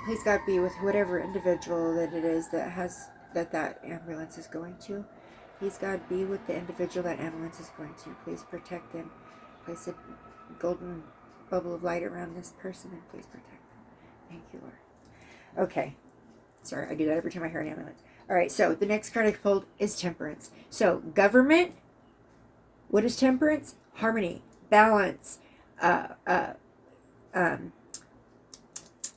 S1: Please God be with whatever individual that it is that has that ambulance is going to. Please God be with the individual that ambulance is going to. Please protect them. Place a golden bubble of light around this person and please protect them. Thank you, Lord. Okay. Sorry, I do that every time I hear an ambulance. All right, so the next card I pulled is Temperance. So government, what is temperance? Harmony, balance,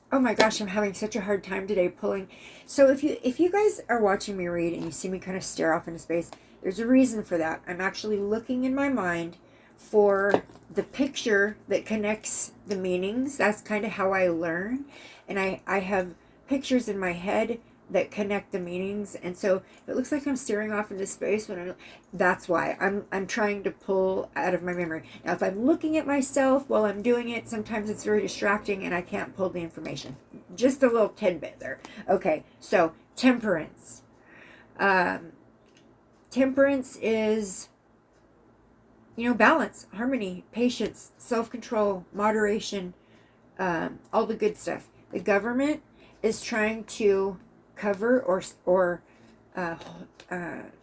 S1: oh my gosh, I'm having such a hard time today pulling. So if you guys are watching me read and you see me kind of stare off into space, there's a reason for that. I'm actually looking in my mind for the picture that connects the meanings. That's kind of how I learn. And I have pictures in my head that connect the meanings, and so it looks like I'm staring off into space when that's why I'm trying to pull out of my memory. Now if I'm looking at myself while I'm doing it, sometimes it's very distracting and I can't pull the information. Just a little tidbit there. Okay, so temperance. Temperance is, balance, harmony, patience, self-control, moderation, all the good stuff. The government is trying to cover or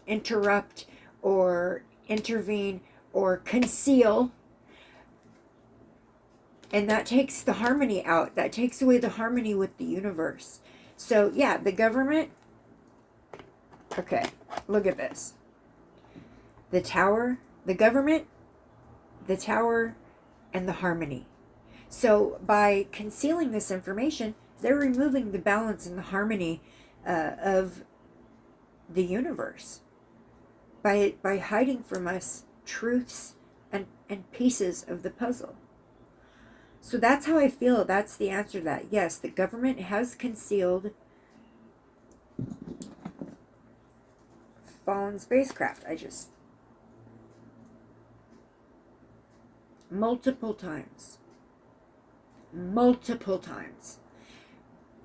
S1: interrupt or intervene or conceal, and that takes the harmony out. That takes away the harmony with the universe. So yeah, the government. Okay, look at this. The Tower, the government, the Tower, and the harmony. So by concealing this information, they're removing the balance and the harmony of the universe by hiding from us truths and pieces of the puzzle. So that's how I feel. That's the answer to that. Yes, the government has concealed fallen spacecraft. Multiple times.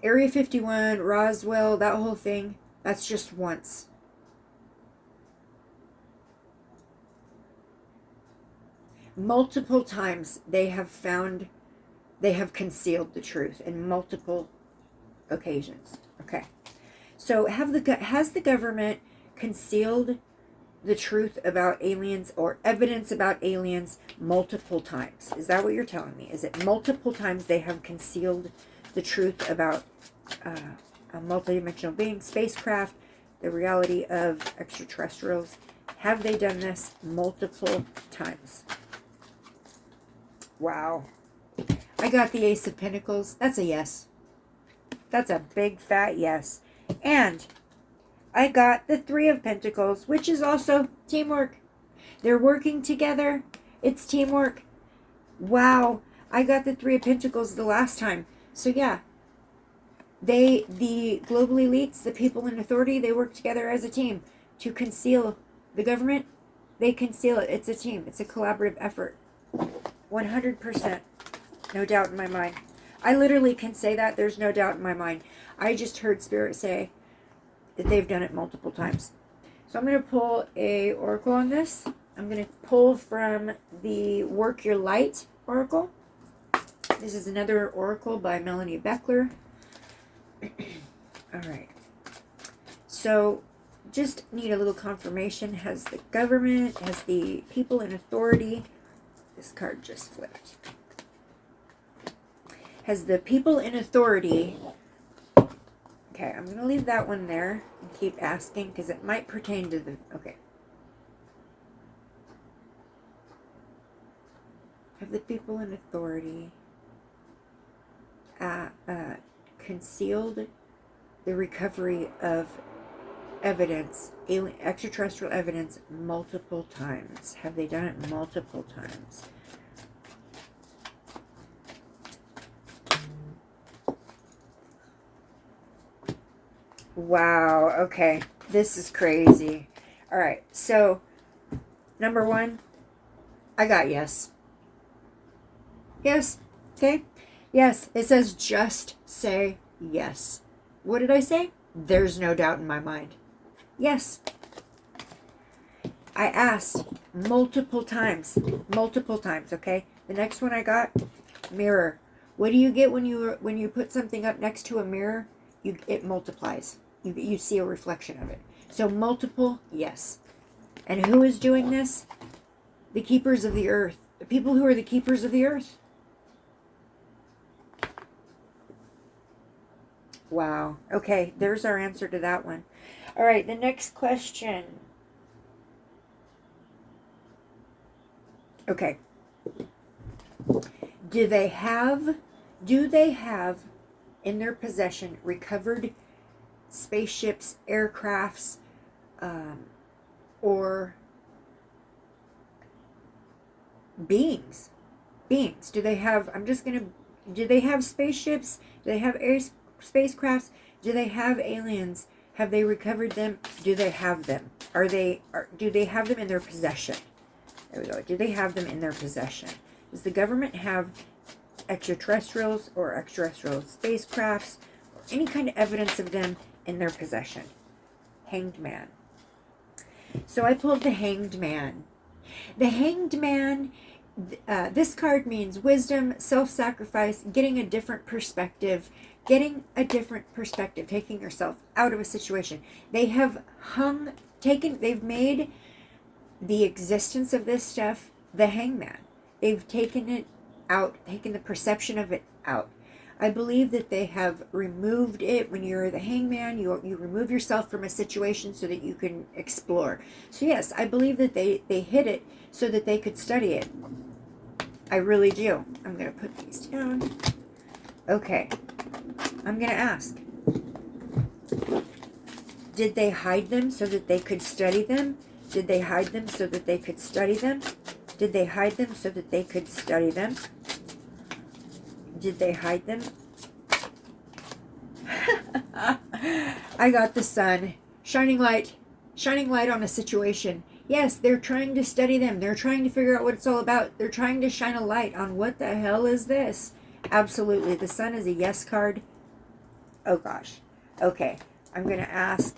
S1: Area 51, Roswell, that whole thing, that's just once. Multiple times they have concealed the truth in multiple occasions. Okay. So has the government concealed the truth about aliens or evidence about aliens multiple times? Is that what you're telling me? Is it multiple times they have concealed the truth about a multidimensional being, spacecraft, the reality of extraterrestrials? Have they done this multiple times? Wow. I got the Ace of Pentacles. That's a yes. That's a big fat yes. And I got the Three of Pentacles, which is also teamwork. They're working together. It's teamwork. Wow. I got the Three of Pentacles the last time. So yeah, the global elites, the people in authority, they work together as a team to conceal the government. They conceal it. It's a team. It's a collaborative effort. 100%. No doubt in my mind. I literally can say that. There's no doubt in my mind. I just heard Spirit say that they've done it multiple times. So I'm going to pull a oracle on this. I'm going to pull from the Work Your Light oracle. This is another oracle by Melanie Beckler. All right. So just need a little confirmation. Has the government, has the people in authority, this card just flipped. Has the people in authority, okay, I'm going to leave that one there and keep asking because it might pertain to the, okay. Have the people in authority concealed the recovery of evidence, alien, extraterrestrial evidence, multiple times? Have they done it multiple times? Wow. Okay. This is crazy. All right. So, number one, I got yes. Yes. Okay. Yes. It says just say yes. What did I say? There's no doubt in my mind. Yes. I asked multiple times. Multiple times, okay? The next one I got, mirror. What do you get when you put something up next to a mirror? It multiplies. You see a reflection of it. So multiple, yes. And who is doing this? The keepers of the earth. The people who are the keepers of the earth. Wow. Okay, there's our answer to that one. All right, the next question. Okay. Do they have in their possession recovered spaceships, aircrafts, or beings? Do they have, do they have spaceships? Do they have spacecrafts? Do they have aliens? Have they recovered them? Do they have them? Do they have them in their possession? There we go. Do they have them in their possession? Does the government have extraterrestrials or extraterrestrial spacecrafts or any kind of evidence of them in their possession? Hanged Man. So I pulled the Hanged Man. The Hanged Man, this card means wisdom, self-sacrifice, getting a different perspective, taking yourself out of a situation. They have they've made the existence of this stuff the hangman. They've taken it out, taken the perception of it out. I believe that they have removed it. When you're the hangman, you remove yourself from a situation so that you can explore. So yes, I believe that they hid it so that they could study it. I really do. I'm going to put these down. Okay. I'm going to ask. Did they hide them so that they could study them? Did they hide them so that they could study them? Did they hide them so that they could study them? Did they hide them? I got the sun. Shining light on a situation. Yes, they're trying to study them. They're trying to figure out what it's all about. They're trying to shine a light on what the hell is this. Absolutely. The sun is a yes card. Oh gosh. Okay. I'm going to ask.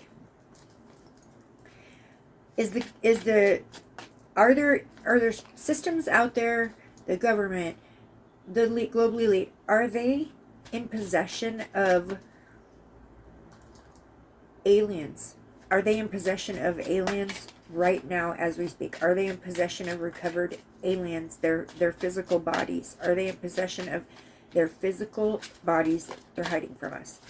S1: Are there systems out there, the government, the elite, global elite, are they in possession of aliens? Are they in possession of aliens right now as we speak? Are they in possession of recovered aliens, their physical bodies? Are they in possession of their physical bodies that they're hiding from us?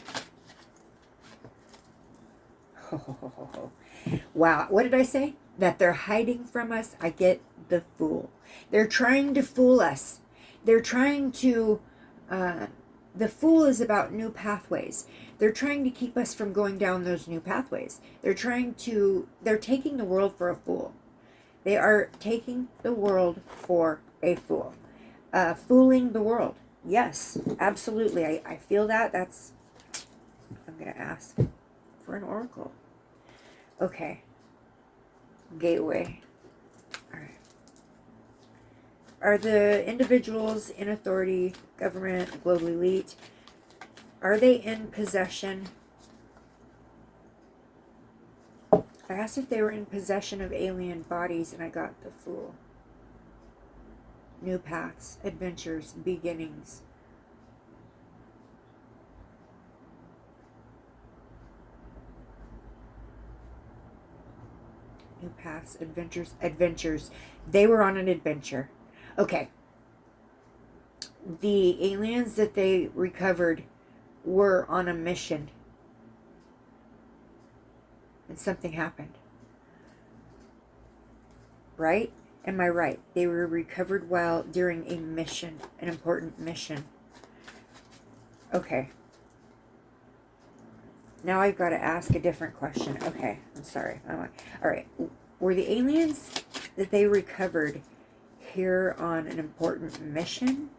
S1: Wow, what did I say? That they're hiding from us? I get the fool. They're trying to fool us. They're trying to, the fool is about new pathways. They're trying to keep us from going down those new pathways. They're taking the world for a fool. They are taking the world for a fool. Fooling the world. Yes, absolutely. I feel that. I'm going to ask for an oracle. Okay. Gateway. All right. Are the individuals in authority, government, global elite, are they in possession? I asked if they were in possession of alien bodies, and I got the fool. New paths, adventures, beginnings. New paths, adventures. They were on an adventure. Okay. The aliens that they recovered were on a mission. And something happened. Right? Am I right? They were recovered while during a mission, an important mission. Okay. Now I've got to ask a different question. Okay, I'm sorry. All right. Were the aliens that they recovered here on an important mission?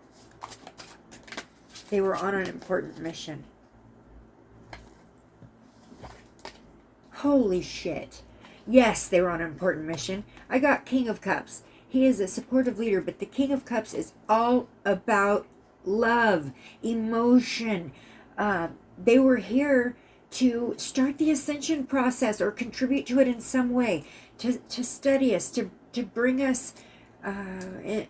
S1: They were on an important mission. Holy shit. Yes, they were on an important mission. I got King of Cups. He is a supportive leader, but the King of Cups is all about love, emotion. They were here to start the ascension process or contribute to it in some way, to study us, to bring us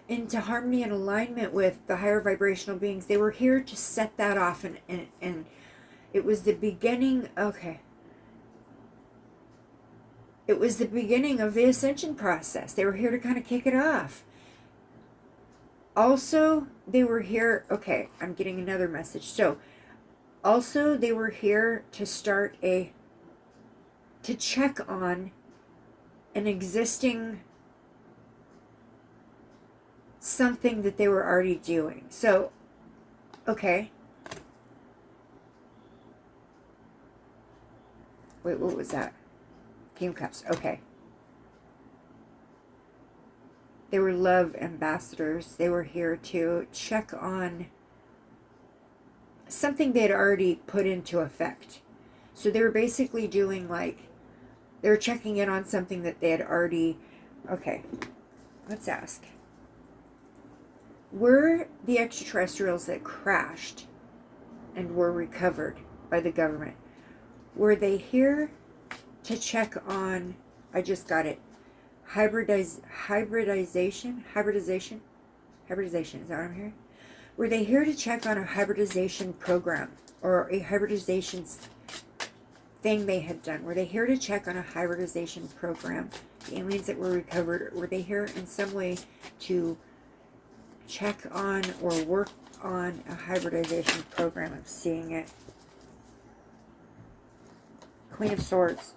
S1: into harmony and alignment with the higher vibrational beings. They were here to set that off, and it was the beginning. Okay. It was the beginning of the ascension process. They were here to kind of kick it off. Also, they were here... Okay, I'm getting another message. So, also, they were here to start to check on an existing something that they were already doing. So, okay. Wait, what was that? King of Cups. Okay. They were love ambassadors. They were here to check on something they had already put into effect. So they were basically doing like, they were checking in on something that they had already... Okay, let's ask. Were the extraterrestrials that crashed and were recovered by the government, were they here to check on... I just got it. Hybridization? Hybridization? Is that what I'm hearing? Were they here to check on a hybridization program or a hybridization thing they had done? Were they here to check on a hybridization program? The aliens that were recovered, were they here in some way to check on or work on a hybridization program? I'm seeing it. Queen of Swords.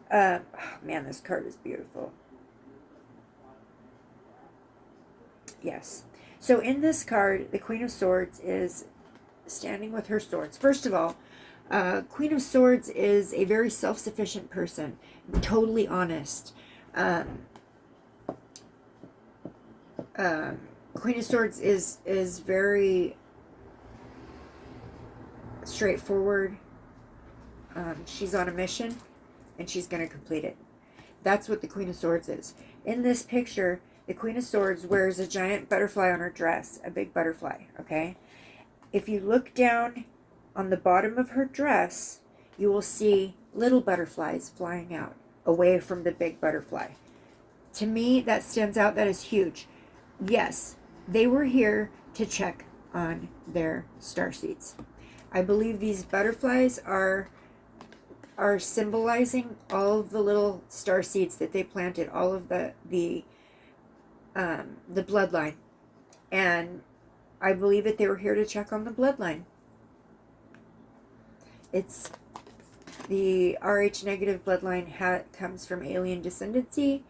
S1: Oh man, this card is beautiful. Yes. So in this card, the Queen of Swords is standing with her swords. First of all, Queen of Swords is a very self-sufficient person, totally honest. Queen of Swords is very straightforward. She's on a mission, and she's going to complete it. That's what the Queen of Swords is. In this picture, the Queen of Swords wears a giant butterfly on her dress, a big butterfly, okay? If you look down on the bottom of her dress, you will see little butterflies flying out, away from the big butterfly. To me, that stands out. That is huge. Yes, they were here to check on their starseeds. I believe these butterflies are symbolizing all of the little star seeds that they planted, all of the bloodline. And I believe that they were here to check on the bloodline. It's the RH negative bloodline comes from alien descendancy.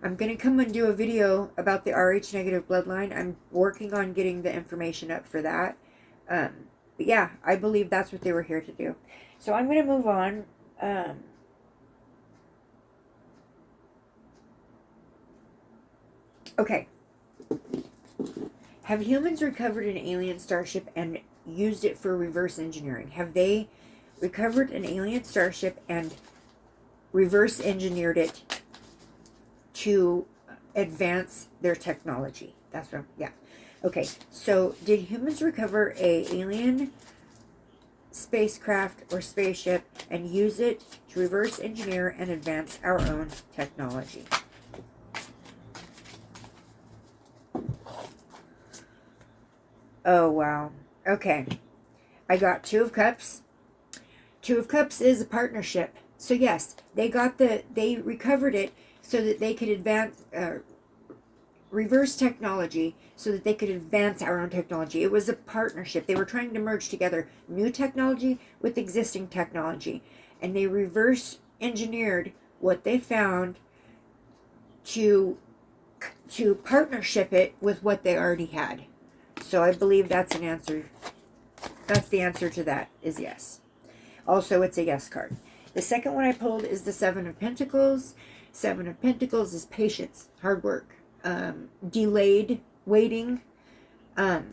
S1: I'm going to come and do a video about the RH negative bloodline. I'm working on getting the information up for that. But yeah, I believe that's what they were here to do. So I'm going to move on. Okay. Have humans recovered an alien starship and used it for reverse engineering? Have they recovered an alien starship and reverse engineered it to advance their technology? That's what yeah. Okay, so did humans recover a alien spacecraft or spaceship and use it to reverse engineer and advance our own technology? Oh, wow. Okay. I got Two of Cups. Two of Cups is a partnership. So yes, they recovered it so that they could advance, reverse technology so that they could advance our own technology. It was a partnership. They were trying to merge together new technology with existing technology. And they reverse engineered what they found to partnership it with what they already had. So I believe that's an answer. That's the answer to that is yes. Also, it's a yes card. The second one I pulled is the Seven of Pentacles. Seven of Pentacles is patience, hard work, delayed waiting. So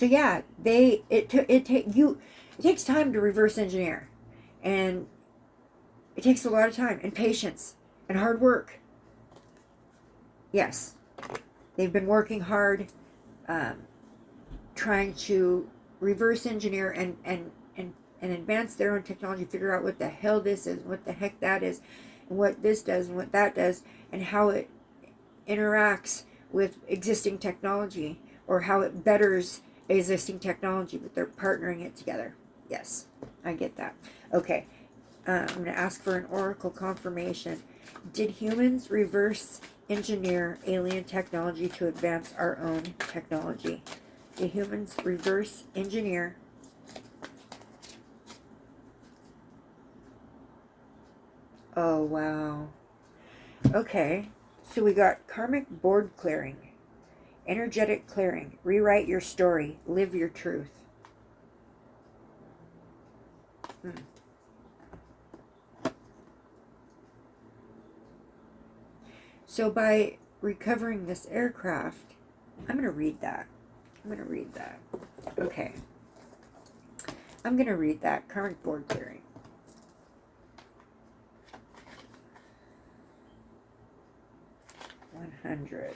S1: yeah, it takes time to reverse engineer, and It takes a lot of time and patience and hard work. Yes, they've been working hard, trying to reverse engineer and advance their own technology, figure out what the hell this is, what the heck that is, and what this does and what that does, and how it interacts with existing technology, or how it betters existing technology, but they're partnering it together. Yes, I get that. Okay, I'm going to ask for an oracle confirmation. Did humans reverse engineer alien technology to advance our own technology? Did humans reverse engineer Oh, wow. Okay, so we got karmic board clearing, energetic clearing, rewrite your story, live your truth. So by recovering this aircraft, I'm going to read that. Okay. I'm going to read that. Karmic board clearing. $100.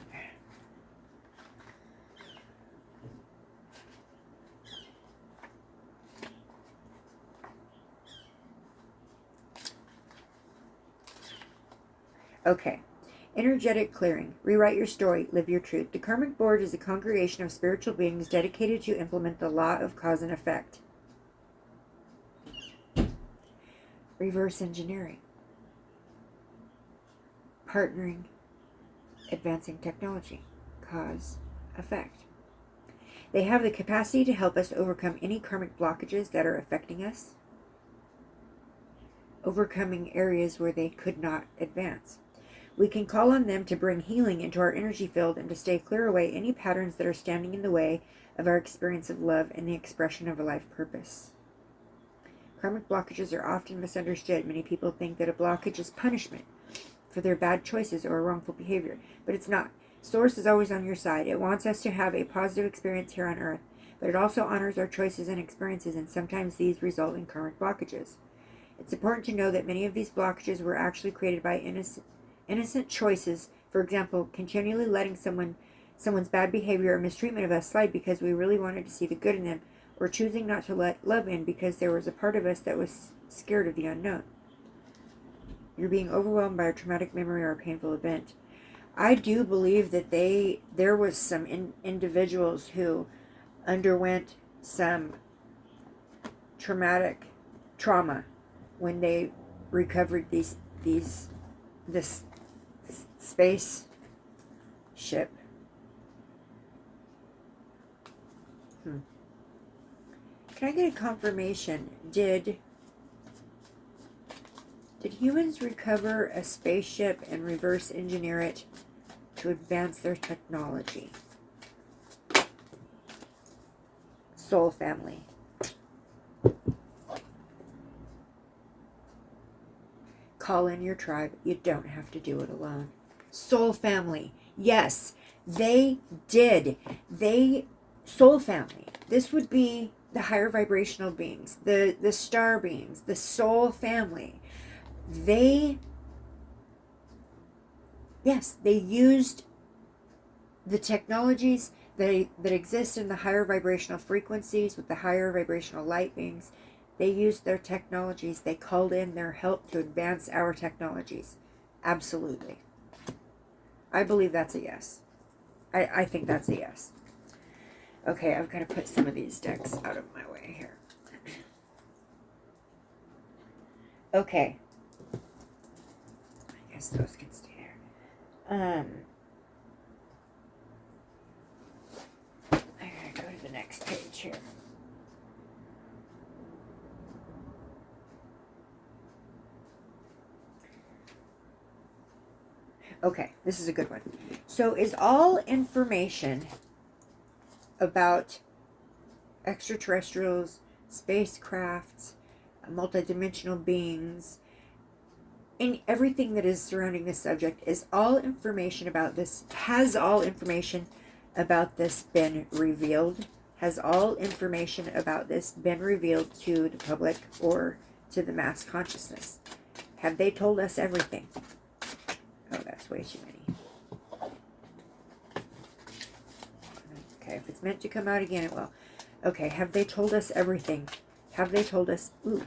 S1: Okay. Energetic clearing. Rewrite your story. Live your truth. The karmic board is a congregation of spiritual beings dedicated to implement the law of cause and effect. Reverse engineering. Partnering. Advancing technology. Cause. Effect. They have the capacity to help us overcome any karmic blockages that are affecting us. Overcoming areas where they could not advance. We can call on them to bring healing into our energy field and to stay clear away any patterns that are standing in the way of our experience of love and the expression of a life purpose. Karmic blockages are often misunderstood. Many people think that a blockage is punishment for their bad choices or wrongful behavior, but it's not. Source is always on your side. It wants us to have a positive experience here on Earth, but it also honors our choices and experiences, and sometimes these result in karmic blockages. It's important to know that many of these blockages were actually created by innocent choices. For example, continually letting someone's bad behavior or mistreatment of us slide because we really wanted to see the good in them, or choosing not to let love in because there was a part of us that was scared of the unknown. You're being overwhelmed by a traumatic memory or a painful event. I do believe that there was some individuals who underwent some trauma when they recovered this space ship. Can I get a confirmation? Did humans recover a spaceship and reverse engineer it to advance their technology? Soul family. Call in your tribe. You don't have to do it alone. Soul family. Yes, they did. Soul family. This would be the higher vibrational beings, the star beings, the soul family. They used the technologies that exist in the higher vibrational frequencies with the higher vibrational light beings. They used their technologies. They called in their help to advance our technologies. Absolutely. I believe that's a yes. I think that's a yes. Okay, I've got to put some of these decks out of my way here. Okay. I guess those can stay there. I gotta go to the next page here. Okay, this is a good one. So is all information about extraterrestrials, spacecrafts, multidimensional beings, and everything that is surrounding this subject, is all information about this, has all information about this been revealed? Has all information about this been revealed to the public or to the mass consciousness? Have they told us everything? Oh, that's way too many. Okay, if it's meant to come out again, it will. Okay, have they told us everything? Have they told us? Ooh.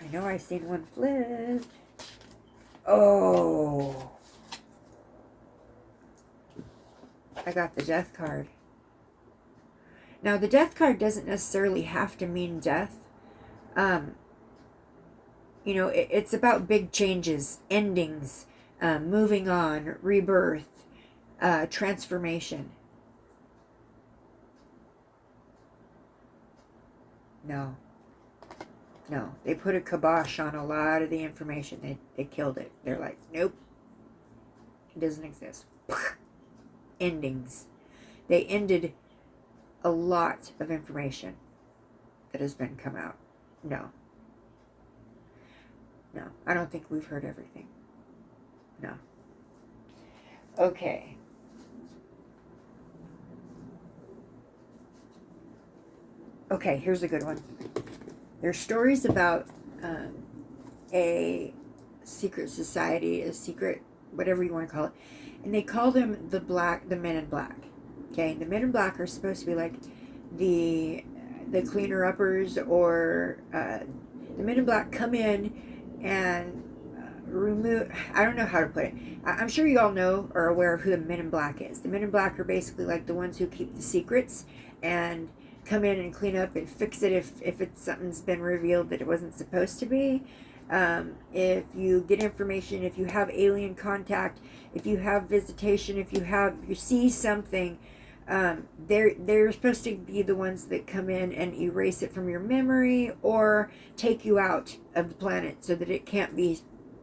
S1: I know I seen one flip. Oh. I got the death card. Now, the death card doesn't necessarily have to mean death. You know, it's about big changes, endings, moving on, rebirth, transformation. No. No. They put a kibosh on a lot of the information. They killed it. They're like, nope. It doesn't exist. Endings. They ended a lot of information that has been come out. No. No. I don't think we've heard everything. No. Okay. Okay, here's a good one. There's stories about a secret society, a secret, whatever you want to call it, and they call them the Men in Black. Okay, the Men in Black are supposed to be like the cleaner uppers, or the Men in Black come in and remove. I don't know how to put it. I'm sure you all know or are aware of who the Men in Black is. The Men in Black are basically like the ones who keep the secrets and come in and clean up and fix it if it's something's been revealed that it wasn't supposed to be. If you get information, if you have alien contact, if you have visitation, if you see something, they're supposed to be the ones that come in and erase it from your memory or take you out of the planet so that it can't be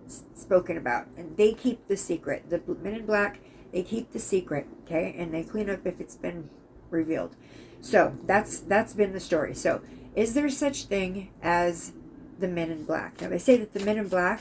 S1: spoken about. And they keep the secret. The Men in Black, they keep the secret, okay, and they clean up if it's been revealed. So that's been the story. So is there such thing as the Men in Black? Now they say that the Men in Black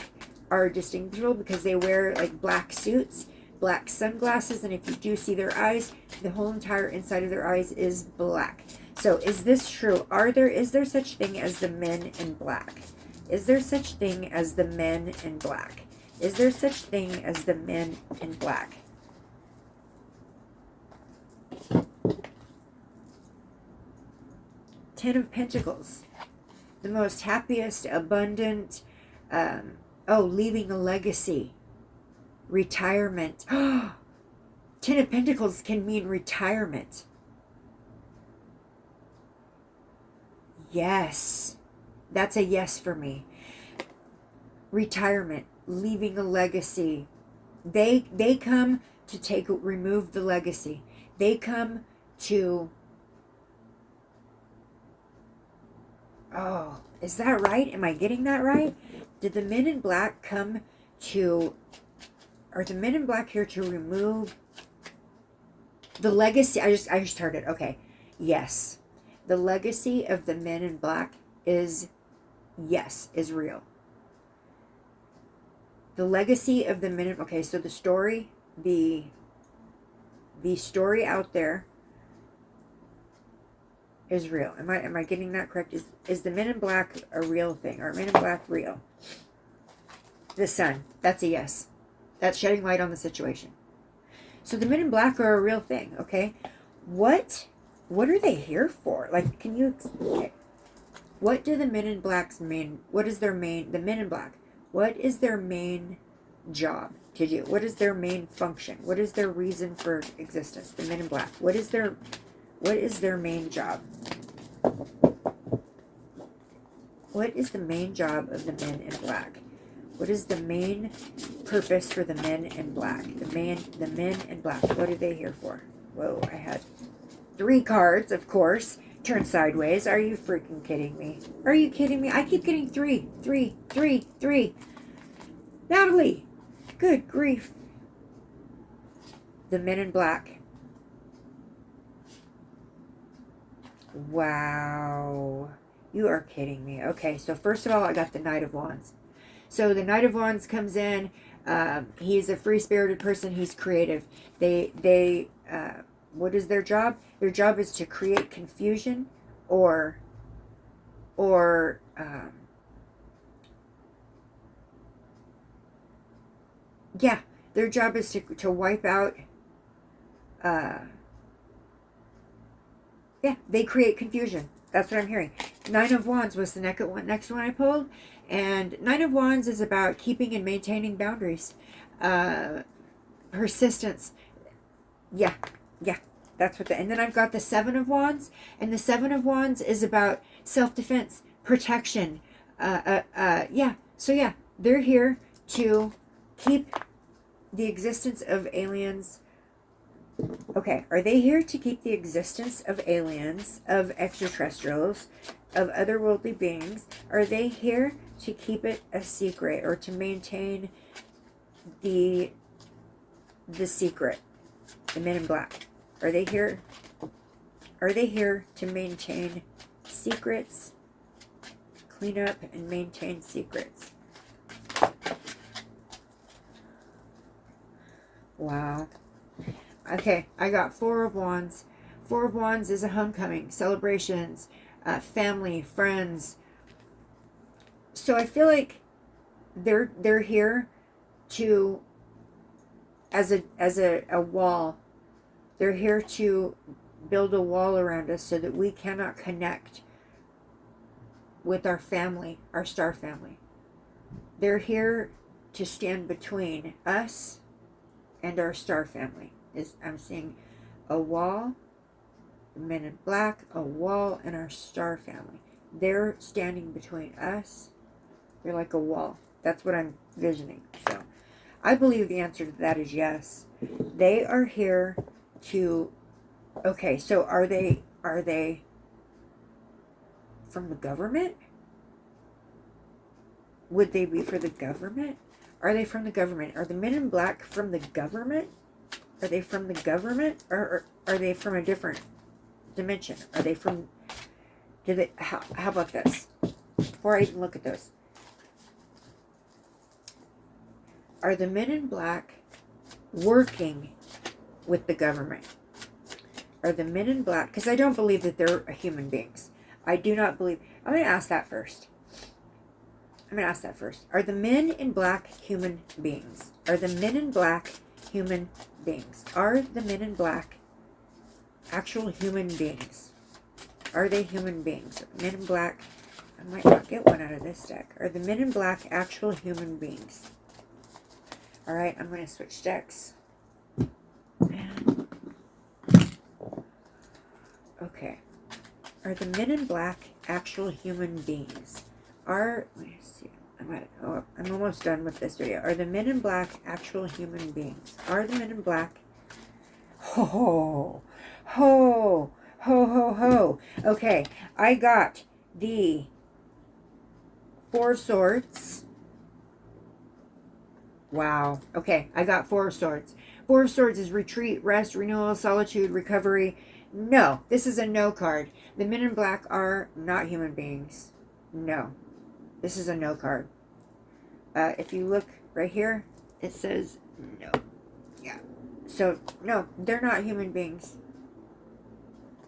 S1: are distinguishable because they wear like black suits, black sunglasses, and if you do see their eyes, the whole entire inside of their eyes is black. So is this true? Is there such thing as the Men in Black? Is there such thing as the Men in Black? Is there such thing as the Men in Black? Ten of Pentacles. The most happiest, abundant, leaving a legacy. Retirement. Ten of Pentacles can mean retirement. Yes. That's a yes for me. Retirement. Leaving a legacy. They come to remove the legacy. They come to... Oh, is that right? Am I getting that right? Did the Men in Black come to... Are the Men in Black here to remove the legacy? I just heard it. Okay. Yes. The legacy of the Men in Black is real. The legacy of the Men in... Okay, so the story out there is real. Am I getting that correct? Is the Men in Black a real thing? Are Men in Black real? The Sun. That's a yes. That's shedding light on the situation. So the Men in Black are a real thing, okay? What are they here for? Like, can you... Okay. What do the Men in Black's the Men in Black, what is their main job to do? What is their main function? What is their reason for existence? The Men in Black. What is their main job? What is the main job of the Men in Black? What is the main purpose for the Men in Black? The Men in Black. What are they here for? Whoa, I had 3 cards, of course. Turn sideways. Are you freaking kidding me? Are you kidding me? I keep getting 3, 3, 3, 3. Natalie! Good grief. The Men in Black. Wow. You are kidding me. Okay, so first of all, I got the Knight of Wands. So the Knight of Wands comes in. He's a free-spirited person. He's creative. What is their job? Their job is to create confusion or Yeah, their job is to wipe out. Yeah, they create confusion. That's what I'm hearing. Nine of Wands was the next one I pulled. And Nine of Wands is about keeping and maintaining boundaries. Persistence. Yeah, yeah. That's what and then I've got the Seven of Wands. And the Seven of Wands is about self-defense, protection. Yeah. So yeah, they're here to keep the existence of aliens. Okay, are they here to keep the existence of aliens, of extraterrestrials, of otherworldly beings? Are they here to keep it a secret or to maintain the secret? The Men in Black. Are they here? Are they here to maintain secrets? Clean up and maintain secrets. Wow. Okay, I got Four of Wands. Four of Wands is a homecoming, celebrations, family, friends. So I feel like they're here to as a wall. They're here to build a wall around us so that we cannot connect with our family, our star family. They're here to stand between us and our star family. I'm seeing a wall, the Men in Black, a wall, and our star family. They're standing between us. They're like a wall. That's what I'm visioning. So I believe the answer to that is yes. They are here to... Okay, so are they from the government? Would they be for the government? Are they from the government? Are the Men in Black from the government? Are they from the government? Or are they from a different dimension? Are they from... How about this? Before I even look at those. Are the Men in Black working with the government? Are the Men in Black... Because I don't believe that they're human beings. I do not believe... I'm going to ask that first. Are the Men in Black human beings? Are the Men in Black human beings? Are the Men in Black actual human beings? Are they human beings? Men in Black... I might not get one out of this deck. Are the Men in Black actual human beings? Alright, I'm going to switch decks. Okay. Are the Men in Black actual human beings? Let me see. I'm almost done with this video. Are the Men in Black actual human beings? Are the Men in Black... Ho, ho, ho, ho, ho. Okay, I got the Four of Swords. Wow. Okay, I got Four of Swords. Four of Swords is retreat, rest, renewal, solitude, recovery. No, this is a no card. The Men in Black are not human beings. No. This is a no card. If you look right here, it says no. Yeah. So, no, they're not human beings.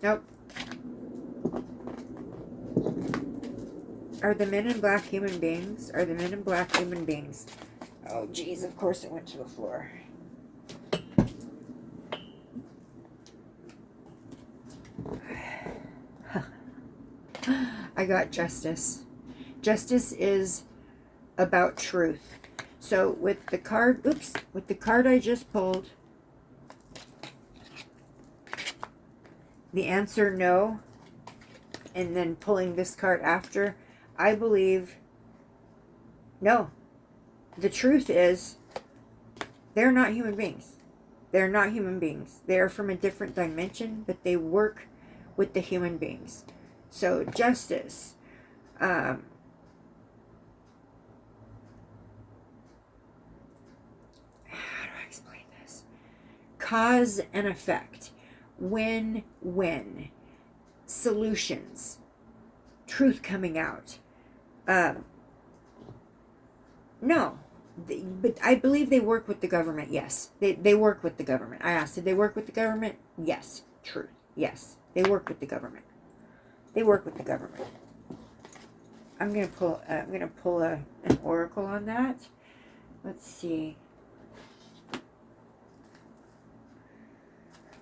S1: Nope. Are the Men in Black human beings? Are the Men in Black human beings? Oh, geez, of course it went to the floor. I got Justice. Justice is about truth. So with the card, with the card I just pulled, the answer no, and then pulling this card after, I believe no. The truth is, they're not human beings. They're not human beings. They're from a different dimension, but they work with the human beings. So Justice, how do I explain this? Cause and effect. Win-win. Solutions. Truth coming out. No. But I believe they work with the government, yes. They work with the government. I asked, did they work with the government? Yes. Truth. Yes. They work with the government. They work with the government. I'm gonna pull an oracle on that. Let's see.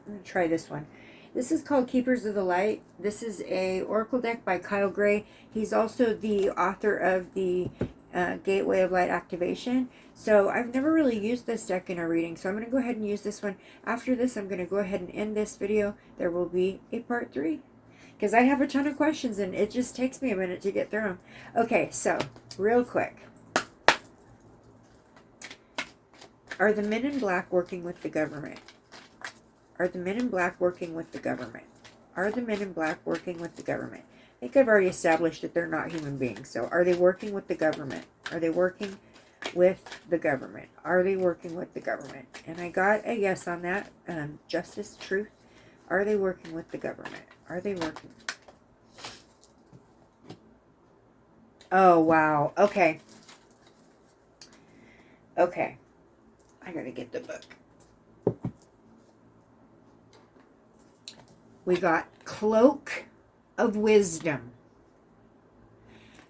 S1: I'm going to try this one. This is called Keepers of the Light. This is a oracle deck by Kyle Gray. He's also the author of the Gateway of Light Activation. So I've never really used this deck in a reading, so I'm going to go ahead and use this one. After this, I'm going to go ahead and end this video. There will be a part 3, because I have a ton of questions, and it just takes me a minute to get through them. Okay, so real quick. Are the men in black working with the government? Are the men in black working with the government? Are the men in black working with the government? I think I've already established that they're not human beings. So are they working with the government? Are they working with the government? Are they working with the government? And I got a yes on that. Justice, truth. Are they working with the government? Are they working? Oh, wow. Okay. Okay. I gotta get the book. We got Cloak of Wisdom.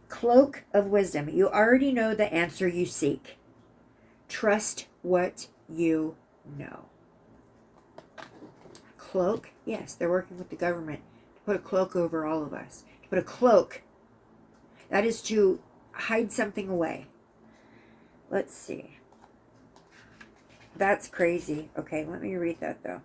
S1: Cloak of Wisdom. You already know the answer you seek. Trust what you know. Cloak. Yes, they're working with the government to put a cloak over all of us. To put a cloak. That is to hide something away. Let's see. That's crazy. Okay, let me read that though.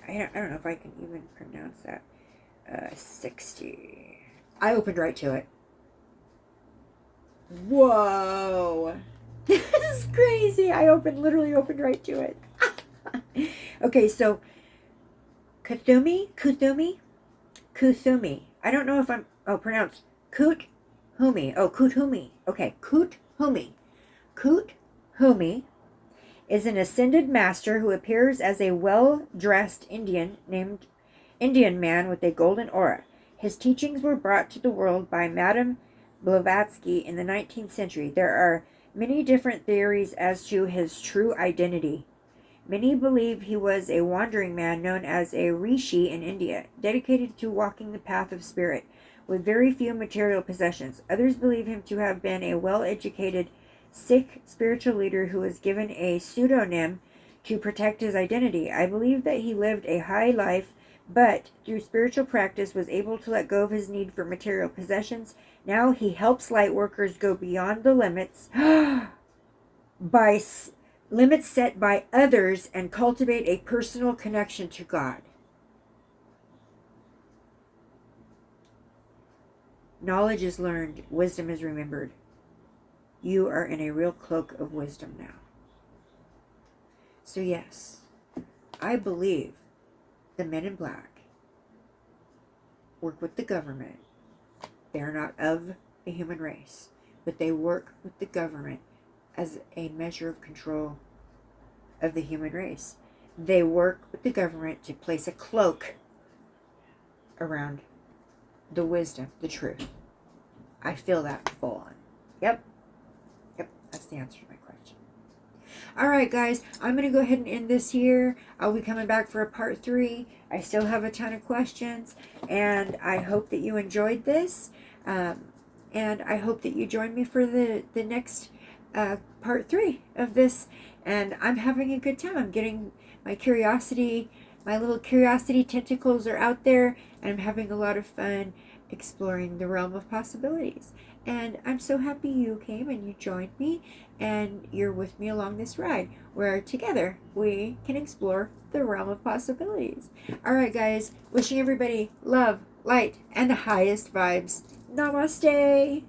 S1: I don't know if I can even pronounce that. 60. I opened right to it. Whoa. This is crazy. I literally opened right to it. Okay, so Kuthumi. I don't know if I'm, pronounced Kuthumi. Oh, Kuthumi. Okay, Kuthumi. Kuthumi is an ascended master who appears as a well-dressed Indian man with a golden aura. His teachings were brought to the world by Madame Blavatsky in the 19th century. There are many different theories as to his true identity. Many believe he was a wandering man known as a rishi in India, dedicated to walking the path of spirit, with very few material possessions. Others believe him to have been a well-educated Sikh spiritual leader who was given a pseudonym to protect his identity. I believe that he lived a high life, but through spiritual practice was able to let go of his need for material possessions. Now he helps light workers go beyond the limits limits set by others and cultivate a personal connection to God. Knowledge is learned, wisdom is remembered. You are in a real cloak of wisdom now. So yes, I believe the men in black work with the government. They are not of the human race, but they work with the government as a measure of control of the human race. They work with the government to place a cloak around the wisdom, the truth. I feel that full on. Yep, that's the answer to my question. All right, guys, I'm going to go ahead and end this here. I'll be coming back for a part 3. I still have a ton of questions, and I hope that you enjoyed this. And I hope that you join me for the next part 3 of this. And I'm having a good time. I'm getting my little curiosity tentacles are out there, and I'm having a lot of fun exploring the realm of possibilities. And I'm so happy you came and you joined me, and you're with me along this ride where together we can explore the realm of possibilities. All right, guys, wishing everybody love, light, and the highest vibes. Namaste.